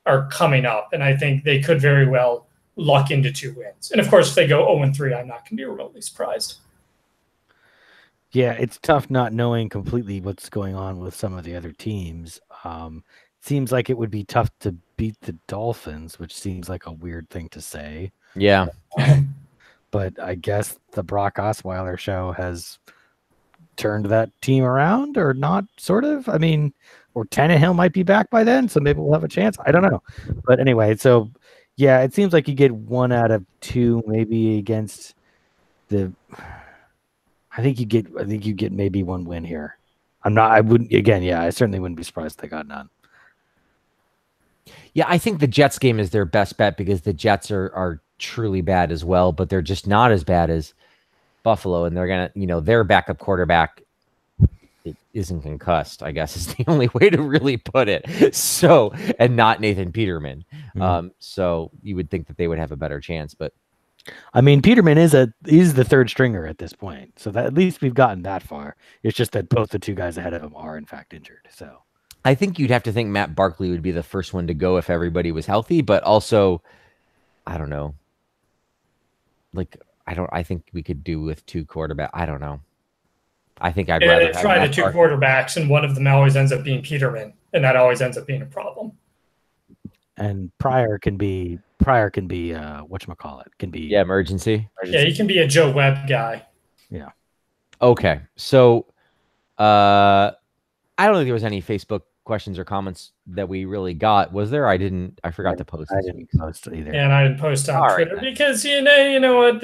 are coming up. And I think they could very well luck into 2 wins. And of course, if they go 0-3, I'm not gonna be remotely surprised. Yeah, it's tough not knowing completely what's going on with some of the other teams. Seems like it would be tough to beat the Dolphins, which seems like a weird thing to say. Yeah. But I guess the Brock Osweiler show has turned that team around, or not, sort of. I mean, or Tannehill might be back by then, so maybe we'll have a chance. I don't know. But anyway, so yeah, it seems like you get 1 out of 2 maybe against the... I think you get maybe 1 win here. I certainly wouldn't be surprised if they got none. Yeah, I think the Jets game is their best bet because the Jets are truly bad as well, but they're just not as bad as Buffalo, and they're gonna, their backup quarterback isn't concussed, I guess is the only way to really put it. So, and not Nathan Peterman. So you would think that they would have a better chance, but I mean, Peterman is the third stringer at this point, so that at least we've gotten that far. It's just that both the 2 guys ahead of him are in fact injured. So I think you'd have to think Matt Barkley would be the first one to go if everybody was healthy, but also, I don't know. I think we could do with 2 quarterbacks. I don't know. I think I'd rather try the 2 quarterbacks, and one of them always ends up being Peterman, and that always ends up being a problem. And Pryor can be whatchamacallit. Can be emergency. Yeah, he can be a Joe Webb guy. Yeah. Okay. So I don't think there was any Facebook questions or comments that we really got. Was there? I forgot to post. I didn't post either. And I didn't post on Twitter because you know what?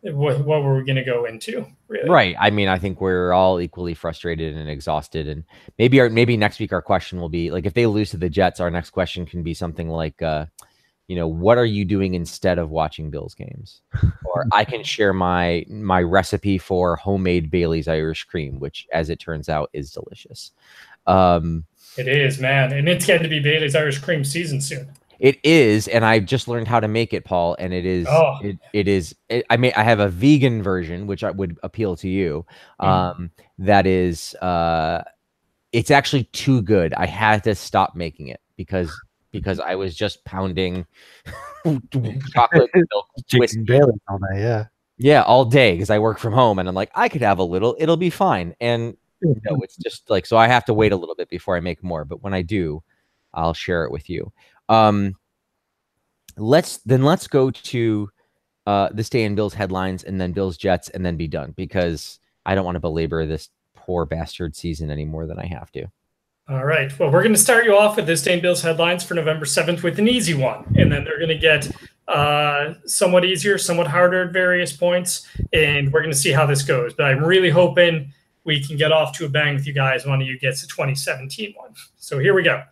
What were we going to go into? Really? Right. I mean, I think we're all equally frustrated and exhausted. And maybe next week our question will be like, if they lose to the Jets, our next question can be something like, what are you doing instead of watching Bills games? Or I can share my recipe for homemade Bailey's Irish cream, which, as it turns out, is delicious. It is, man, and it's going to be Bailey's Irish cream season soon. It is, and I just learned how to make it, Paul. And it is, I have a vegan version, which would appeal to you. That is, it's actually too good. I had to stop making it because I was just pounding chocolate milk whiskey Bailey all day, yeah, all day because I work from home, and I'm like, I could have a little, it'll be fine. And it's just like, so I have to wait a little bit before I make more. But when I do, I'll share it with you. Let's go to this day in Bills headlines, and then Bills Jets, and then be done, because I don't want to belabor this poor bastard season any more than I have to. All right. Well, we're going to start you off with this day in Bills headlines for November 7th with an easy one, and then they're going to get somewhat easier, somewhat harder at various points, and we're going to see how this goes. But I'm really hoping we can get off to a bang with you guys. One of you gets a 2017 one. So here we go.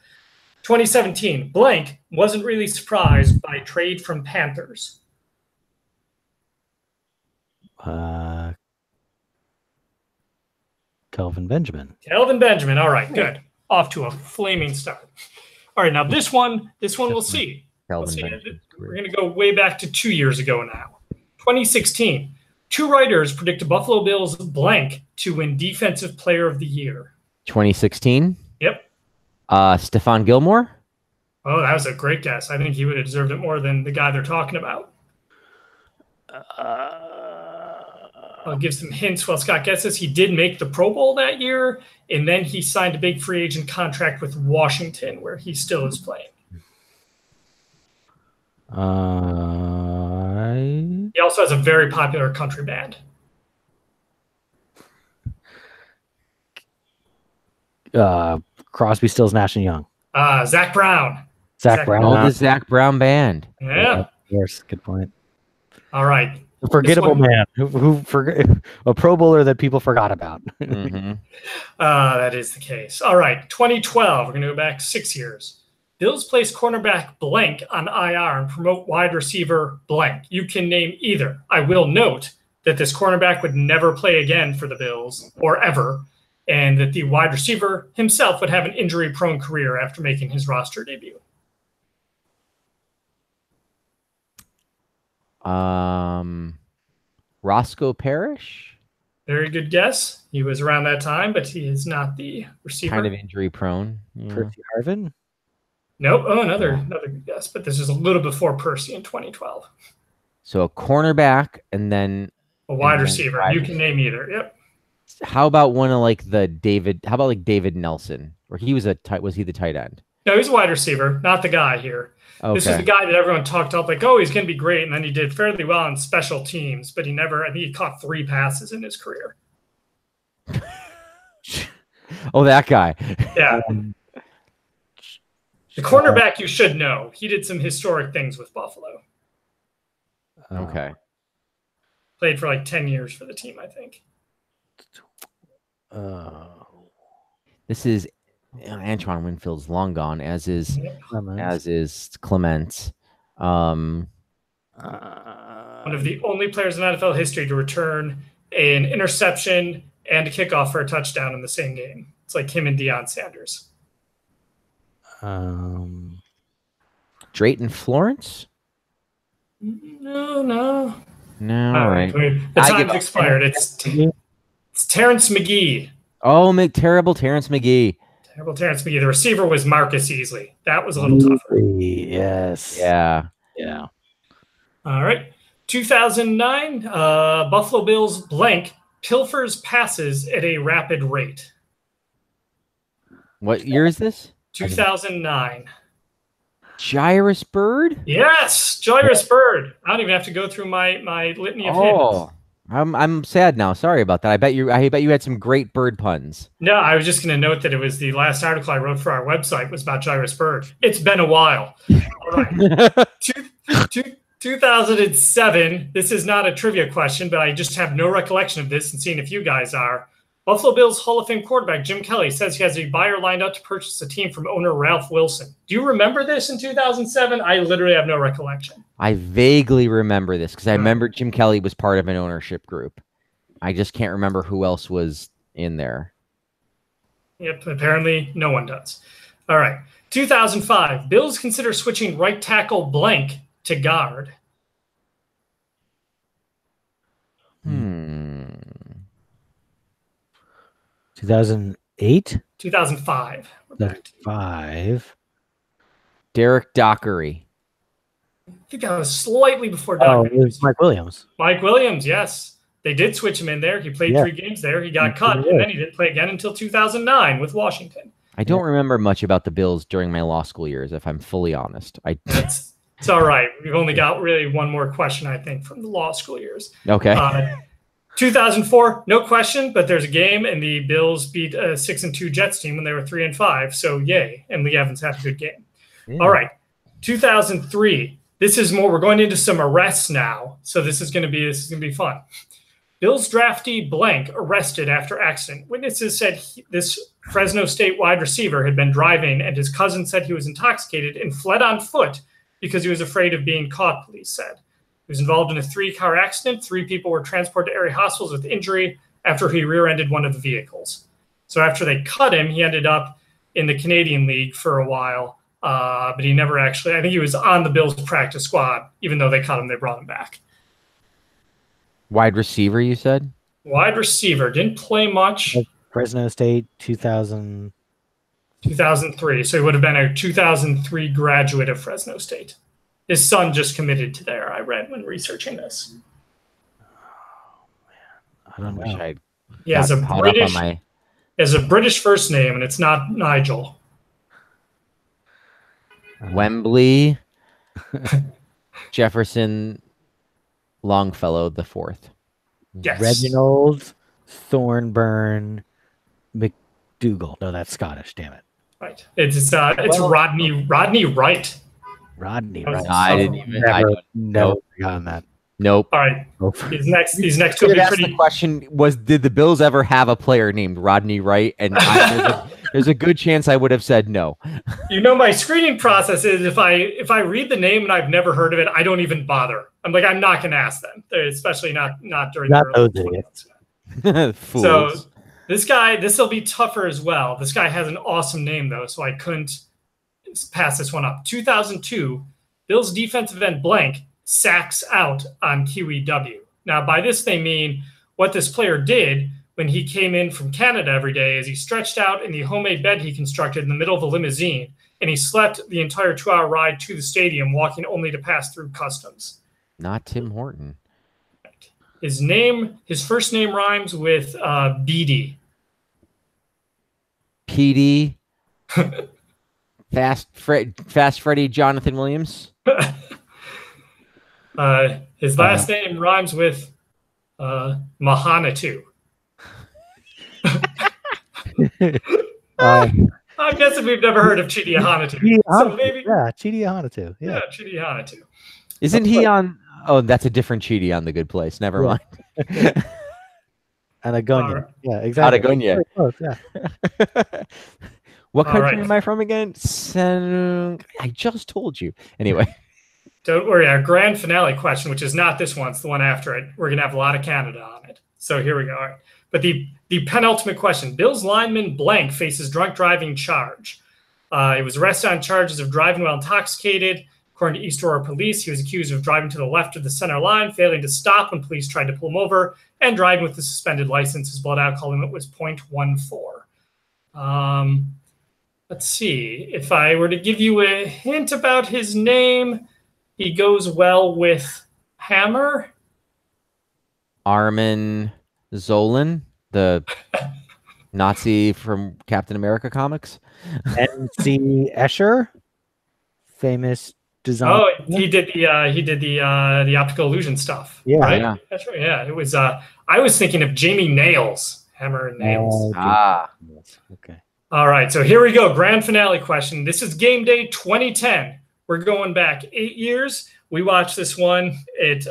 2017, blank wasn't really surprised by trade from Panthers. Kelvin Benjamin. Kelvin Benjamin. All right, good. Off to a flaming start. All right, now this one we'll see. We're going to go way back to 2 years ago now. 2016, 2 writers predict the Buffalo Bills blank to win Defensive Player of the Year. 2016? Yep. Stephon Gilmore? Oh, that was a great guess. I think he would have deserved it more than the guy they're talking about. I'll give some hints while Scott guesses. He did make the Pro Bowl that year, and then he signed a big free agent contract with Washington, where he still is playing. He also has a very popular country band. Crosby, Stills, Nash and Young. Zach Brown. Zach Brown. Oh, the Zach Brown band. Yeah. Yes, good point. All right. A forgettable man who a Pro Bowler that people forgot about. Mm-hmm. That is the case. All right. 2012. We're going to go back 6 years. Bills place cornerback blank on IR and promote wide receiver blank. You can name either. I will note that this cornerback would never play again for the Bills, or ever. and that the wide receiver himself would have an injury-prone career after making his roster debut. Roscoe Parrish? Very good guess. He was around that time, but he is not the receiver. Kind of injury prone. Yeah. Percy Harvin? Nope. Oh, another good guess, but this is a little before Percy in 2012. So a cornerback and then a wide receiver. You can name either. Yep. How about one of like David Nelson? Or was he the tight end? No, he's a wide receiver, not the guy here. Okay. This is the guy that everyone talked up like, oh, he's going to be great. And then he did fairly well on special teams, but I think he caught 3 passes in his career. Oh, that guy. Yeah. The cornerback you should know. He did some historic things with Buffalo. Okay. Played for like 10 years for the team, I think. This is Antoine Winfield's long gone, as is Clement. One of the only players in NFL history to return an interception and a kickoff for a touchdown in the same game. It's like him and Deion Sanders. Drayton Florence? No. All right. The time's expired. It's Terrence McGee. Oh, terrible Terrence McGee. Terrible Terrence McGee. The receiver was Marcus Easley. That was a little tougher. Yes. Yeah. All right. 2009, Buffalo Bills blank pilfers passes at a rapid rate. What year is this? 2009. Jairus Byrd? Yes, Jairus Byrd. I don't even have to go through my litany of hits. I'm sad now. Sorry about that. I bet you had some great Bird puns. No, I was just going to note that it was the last article I wrote for our website was about Jairus Byrd. It's been a while. All right. 2007. This is not a trivia question, but I just have no recollection of this and seeing if you guys are. Buffalo Bills Hall of Fame quarterback Jim Kelly says he has a buyer lined up to purchase a team from owner Ralph Wilson. Do you remember this in 2007? I literally have no recollection. I vaguely remember this because I remember Jim Kelly was part of an ownership group. I just can't remember who else was in there. Yep, apparently no one does. All right. 2005, Bills consider switching right tackle blank to guard. 2008? 2005. 5. Derek Dockery. I think that was slightly before Dockery. Oh, it was Mike Williams. Mike Williams, yes. They did switch him in there. He played 3 games there. He got cut, and then he didn't play again until 2009 with Washington. I don't remember much about the Bills during my law school years, if I'm fully honest. It's all right. We've only got really one more question, I think, from the law school years. Okay. 2004, no question, but there's a game, and the Bills beat a 6-2 Jets team when they were 3-5. So yay, and Lee Evans had a good game. Yeah. All right, 2003. This is more. We're going into some arrests now, so this is going to be fun. Bills draftee blank arrested after accident. Witnesses said this Fresno State wide receiver had been driving, and his cousin said he was intoxicated and fled on foot because he was afraid of being caught. Police said. He was involved in a 3-car accident. 3 people were transported to area hospitals with injury after he rear-ended one of the vehicles. So after they cut him, he ended up in the Canadian League for a while, but he never actually – I think he was on the Bills practice squad. Even though they cut him, they brought him back. Wide receiver, you said? Wide receiver. Didn't play much. Fresno State, 2000. 2003. So he would have been a 2003 graduate of Fresno State. His son just committed to there, I read when researching this. I don't know. He has a British first name, and it's not Nigel. Wembley Jefferson Longfellow the Fourth. Yes. Reginald Thornburn McDougall. No, that's Scottish. Damn it. Right. It's Rodney Wright. Rodney Wright. I didn't even. Never forgotten that. Nope. All right. These next two The question was: did the Bills ever have a player named Rodney Wright? And there's a good chance I would have said no. You know, my screening process is if I read the name and I've never heard of it, I don't even bother. I'm not going to ask them, especially not during not the those idiots. Fools. This will be tougher as well. This guy has an awesome name, though, so I couldn't pass this one up. 2002, Bills defensive end blank sacks out on QEW. Now, by this, they mean what this player did when he came in from Canada every day is he stretched out in the homemade bed he constructed in the middle of a limousine, and he slept the entire 2-hour ride to the stadium, walking only to pass through customs. Not Tim Horton. His first name rhymes with BD. PD. Fast Freddy Jonathan Williams. His last name rhymes with Mahanatu. I'm guessing we've never heard of Chidi Hanatu. So maybe, Chidi Hanatu. Yeah, Chidi Hanatu. Isn't he on? Oh, that's a different Chidi on The Good Place. Never mind. Anagonia. Yeah, exactly. Anagonia. Close, yeah. What country am I from again? I just told you. Anyway. Don't worry. Our grand finale question, which is not this one, it's the one after it. We're going to have a lot of Canada on it. So here we go. All right. But the penultimate question, Bills lineman blank faces drunk driving charge. He was arrested on charges of driving while intoxicated. According to East Aurora police, he was accused of driving to the left of the center line, failing to stop when police tried to pull him over, and driving with a suspended license. His blood alcohol limit was 0.14. Let's see. If I were to give you a hint about his name, he goes well with Hammer. Armin Zolan, the Nazi from Captain America comics. N.C. Escher, famous design. Oh, he did the optical illusion stuff. Yeah, right? Yeah. That's right. Yeah, it was. I was thinking of Jamie Nails, Hammer and Nails. Okay. All right, so here we go. Grand finale question. This is game day 2010. We're going back 8 years. We watched this one at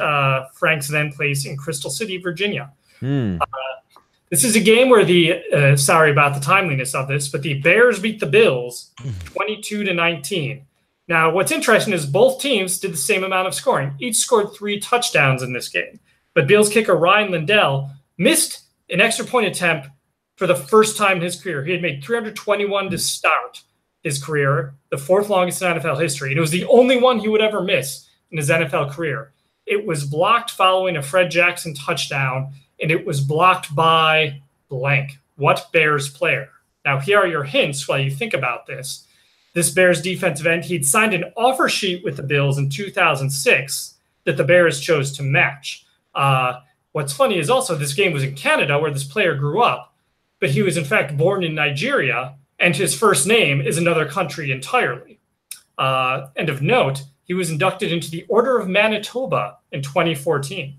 Frank's then place in Crystal City, Virginia. This is a game where sorry about the timeliness of this, but the Bears beat the Bills 22-19. Now, what's interesting is both teams did the same amount of scoring. Each scored 3 touchdowns in this game. But Bills kicker Ryan Lindell missed an extra point attempt for the first time in his career. He had made 321 to start his career, the 4th longest in NFL history. And it was the only one he would ever miss in his NFL career. It was blocked following a Fred Jackson touchdown, and it was blocked by blank. What Bears player? Now, here are your hints while you think about this. This Bears defensive end, he'd signed an offer sheet with the Bills in 2006 that the Bears chose to match. What's funny is also this game was in Canada where this player grew up, but he was in fact born in Nigeria, and his first name is another country entirely. And of note, he was inducted into the Order of Manitoba in 2014.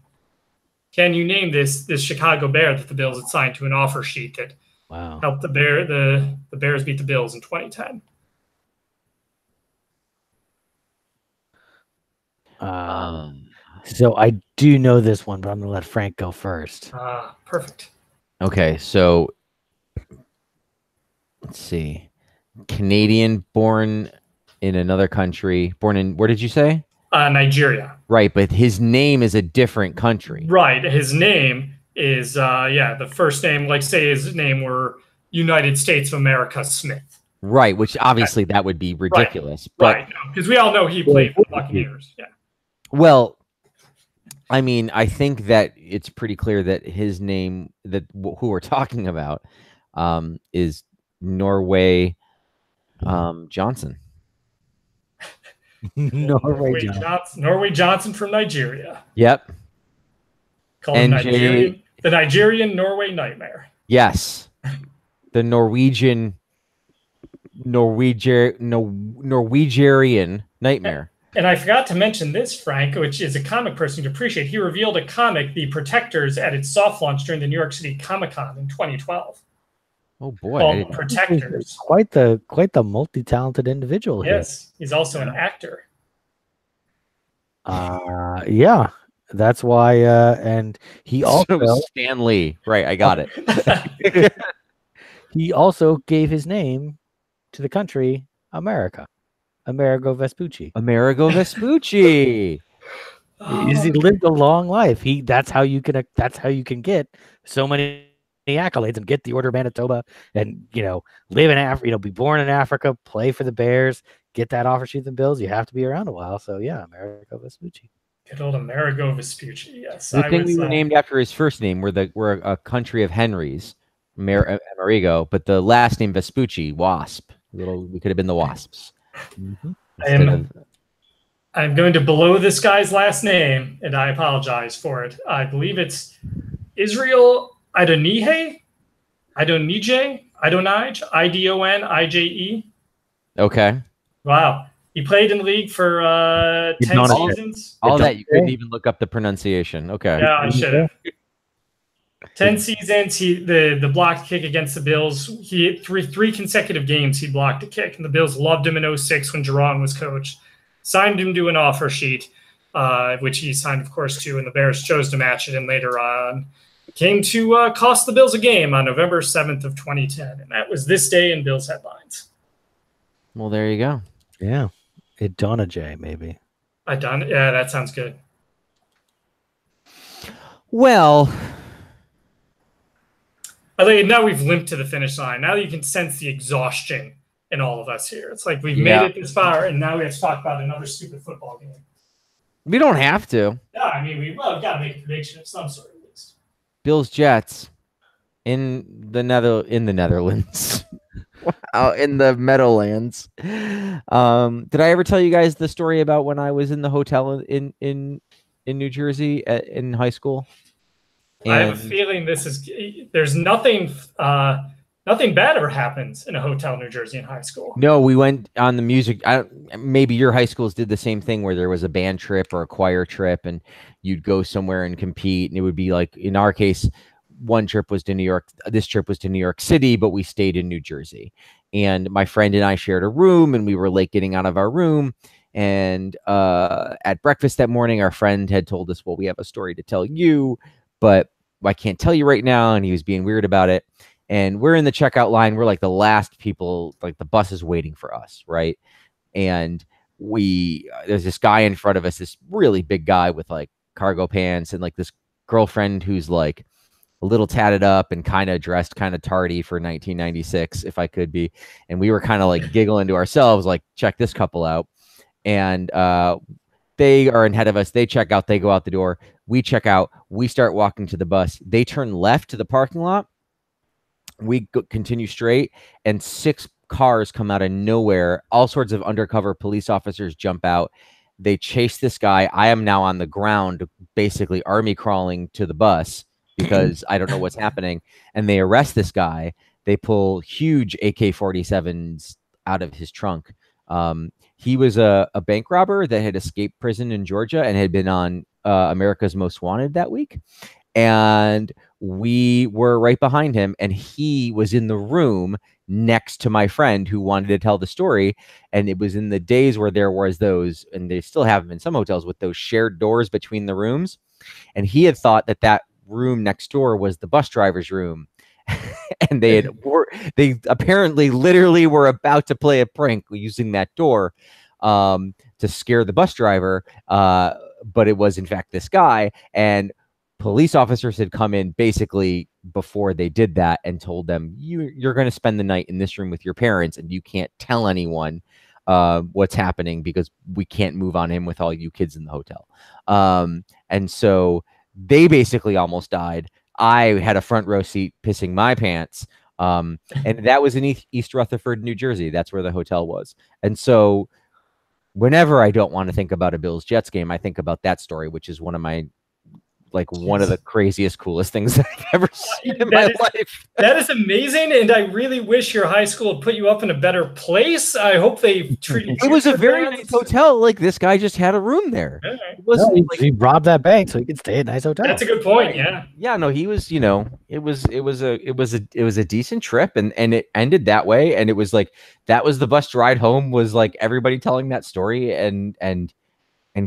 Can you name this Chicago Bear that the Bills had signed to an offer sheet that helped the Bears beat the Bills in 2010? So I do know this one, but I'm going to let Frank go first. Perfect. Okay, so let's see. Canadian, born in another country. Born in, where did you say? Nigeria. Right, but his name is a different country. Right, his name is, the first name, like say his name were United States of America Smith. Right, which obviously that would be ridiculous. Right, because we all know he played for the Buccaneers. Yeah. Well, I mean, I think that it's pretty clear that his name, that who we're talking about, is Norway Johnson. Norway Johnson from Nigeria. Yep. Called the Nigerian Norway Nightmare. Yes. The Norwegian Nightmare. And I forgot to mention this, Frank, which is a comic person you'd appreciate. He revealed a comic, The Protectors, at its soft launch during the New York City Comic-Con in 2012. Oh boy! Called Protectors. Quite the multi-talented individual here. Yes, he's also an actor. Yeah, that's why. And he also Stan Lee. Right, I got it. He also gave his name to the country America. Amerigo Vespucci. Amerigo Vespucci. He lived a long life. That's how you can get so many accolades and get the Order of Manitoba and, live in Africa, be born in Africa, play for the Bears, get that offer sheet the Bills, you have to be around a while. So yeah, Amerigo Vespucci. Good old Amerigo Vespucci. Yes. The thing we were named after his first name. We're a country of Henrys, Amerigo, but the last name Vespucci, Wasp. We could have been the Wasps. I'm going to blow this guy's last name, and I apologize for it. I believe it's Israel Idonije, Idonije. Okay. Wow. He played in the league for 10 seasons. All that, you couldn't even look up the pronunciation. Okay. Yeah, I should have. 10 seasons. The blocked kick against the Bills. He hit three consecutive games he blocked a kick, and the Bills loved him in 2006 when Jerron was coach. Signed him to an offer sheet, which he signed, of course, to, and the Bears chose to match it in later on. Came to cost the Bills a game on November 7th of 2010, and that was this day in Bills headlines. Well, there you go. Yeah. Idonije, maybe. Yeah, that sounds good. Well, now we've limped to the finish line. Now you can sense the exhaustion in all of us here. It's like we've made it this far, and now we have to talk about another stupid football game. We don't have to. Yeah, I mean, we've got to make a prediction of some sort, at least. Bills Jets in the Netherlands. Wow, in the Meadowlands. Did I ever tell you guys the story about when I was in the hotel in New Jersey in high school? And I have a feeling there's nothing bad ever happens in a hotel in New Jersey in high school. No, we went on the music. Maybe your high schools did the same thing where there was a band trip or a choir trip and you'd go somewhere and compete. And it would be like, in our case, one trip was to New York. This trip was to New York City, but we stayed in New Jersey. And my friend and I shared a room, and we were late getting out of our room. And at breakfast that morning, our friend had told us, well, we have a story to tell you, but I can't tell you right now. And he was being weird about it. And we're in the checkout line. We're like the last people, like the bus is waiting for us, right? And there's this guy in front of us, this really big guy with like cargo pants and like this girlfriend who's like a little tatted up and kind of dressed kind of tardy for 1996, if I could be. And we were kind of like giggling to ourselves, like, check this couple out. And they are ahead of us. They check out. They go out the door. We check out. We start walking to the bus. They turn left to the parking lot. We continue straight, and 6 cars come out of nowhere. All sorts of undercover police officers jump out. They chase this guy. I am now on the ground, basically army crawling to the bus because I don't know what's happening. And they arrest this guy. They pull huge AK-47s out of his trunk. He was a bank robber that had escaped prison in Georgia and had been on America's Most Wanted that week. And we were right behind him, and he was in the room next to my friend who wanted to tell the story. And it was in the days where there was those, and they still have them in some hotels, with those shared doors between the rooms. And he had thought that room next door was the bus driver's room. And they apparently literally were about to play a prank using that door to scare the bus driver. But it was in fact this guy, and police officers had come in basically before they did that and told them, you're going to spend the night in this room with your parents, and you can't tell anyone what's happening because we can't move on him with all you kids in the hotel. And so they basically almost died. I had a front row seat pissing my pants. And that was in East Rutherford, New Jersey. That's where the hotel was. And so whenever I don't want to think about a Bills Jets game, I think about that story, which is one of the craziest, coolest things that I've ever seen in my life. That is amazing, and I really wish your high school would put you up in a better place. I hope they treated you. It was a very nice hotel. Like, this guy just had a room there. Okay. He robbed that bank so he could stay at a nice hotel. That's a good point. Yeah. Yeah. No, he was. It was a decent trip, and it ended that way. And it was like that was the bus ride home. Was like everybody telling that story and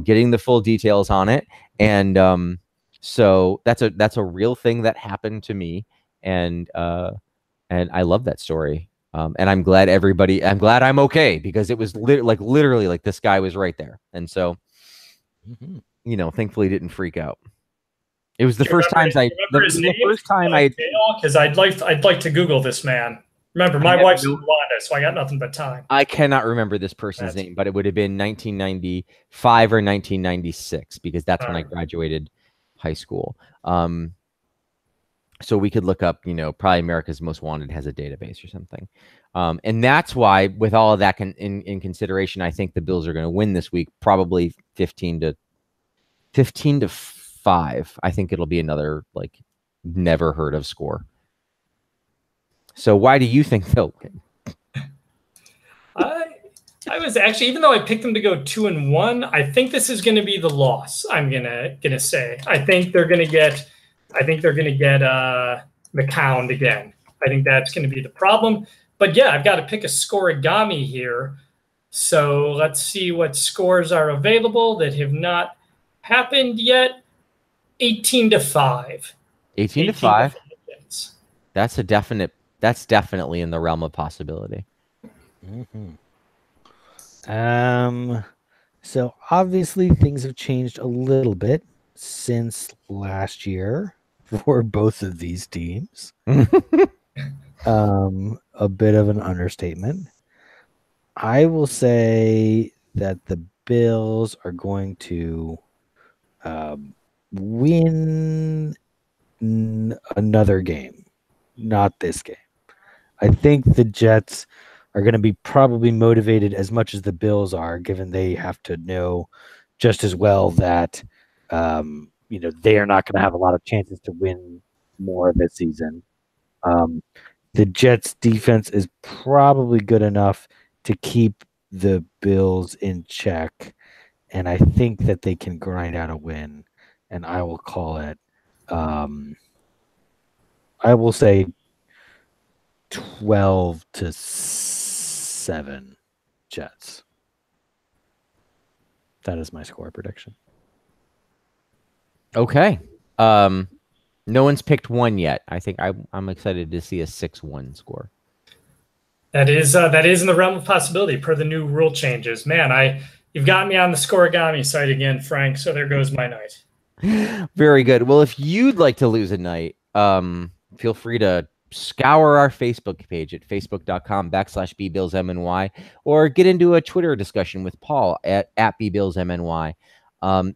getting the full details on it. And so that's a real thing that happened to me, and I love that story. And I'm glad I'm okay, because it was literally like this guy was right there. And so, thankfully didn't freak out. It was the first time because I'd like to Google this man. Remember, my wife's in Rwanda, so I got nothing but time. I cannot remember this person's name, but it would have been 1995 or 1996 because that's when I graduated high school. So we could look up, probably America's Most Wanted has a database or something. And that's why, with all of that in consideration, I think the Bills are going to win this week, probably 15 to 5. I think it'll be another never heard of score. So why do you think they'll win? I was actually, even though I picked them to go 2-1, I think this is going to be the loss. I'm gonna say I think they're going to get McCown again. I think that's going to be the problem. But yeah, I've got to pick a scoregami here. So let's see what scores are available that have not happened yet. 18-5. 18-5. That's definitely in the realm of possibility. Mm-hmm. So obviously things have changed a little bit since last year for both of these teams. A bit of an understatement. I will say that the Bills are going to win another game, not this game. I think the Jets are going to be probably motivated as much as the Bills are, given they have to know just as well that they are not going to have a lot of chances to win more this season. The Jets defense is probably good enough to keep the Bills in check, and I think that they can grind out a win, and I will call it I will say 12-7 Jets. That is my score prediction. Okay. No one's picked one yet. I think I'm excited to see a 6-1 score. That is in the realm of possibility per the new rule changes. Man, you've got me on the scoregami site again, Frank. So there goes my night. Very good. Well, if you'd like to lose a night, feel free to scour our Facebook page at facebook.com/bbillsmny or get into a Twitter discussion with Paul at @bbillsmny.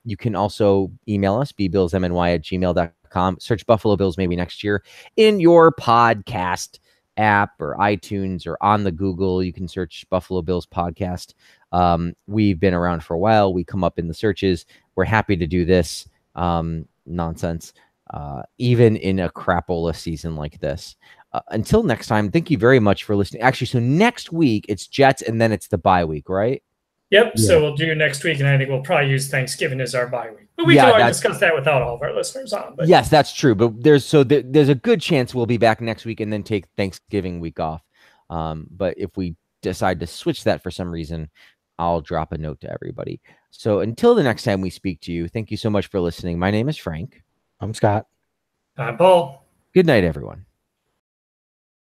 You can also email us, bbillsmny@gmail.com. Search Buffalo Bills maybe next year in your podcast app or iTunes or on the Google. You can search Buffalo Bills podcast. We've been around for a while. We come up in the searches. We're happy to do this nonsense, even in a crapola season like this. Until next time, thank you very much for listening. Actually, so next week it's Jets and then it's the bye week, right? Yep. Yeah. So we'll do next week, and I think we'll probably use Thanksgiving as our bye week. But we can always discuss that without all of our listeners on. But. Yes, that's true. But there's a good chance we'll be back next week and then take Thanksgiving week off. But if we decide to switch that for some reason, I'll drop a note to everybody. So until the next time we speak to you, thank you so much for listening. My name is Frank. I'm Scott. I'm Paul. Good night, everyone.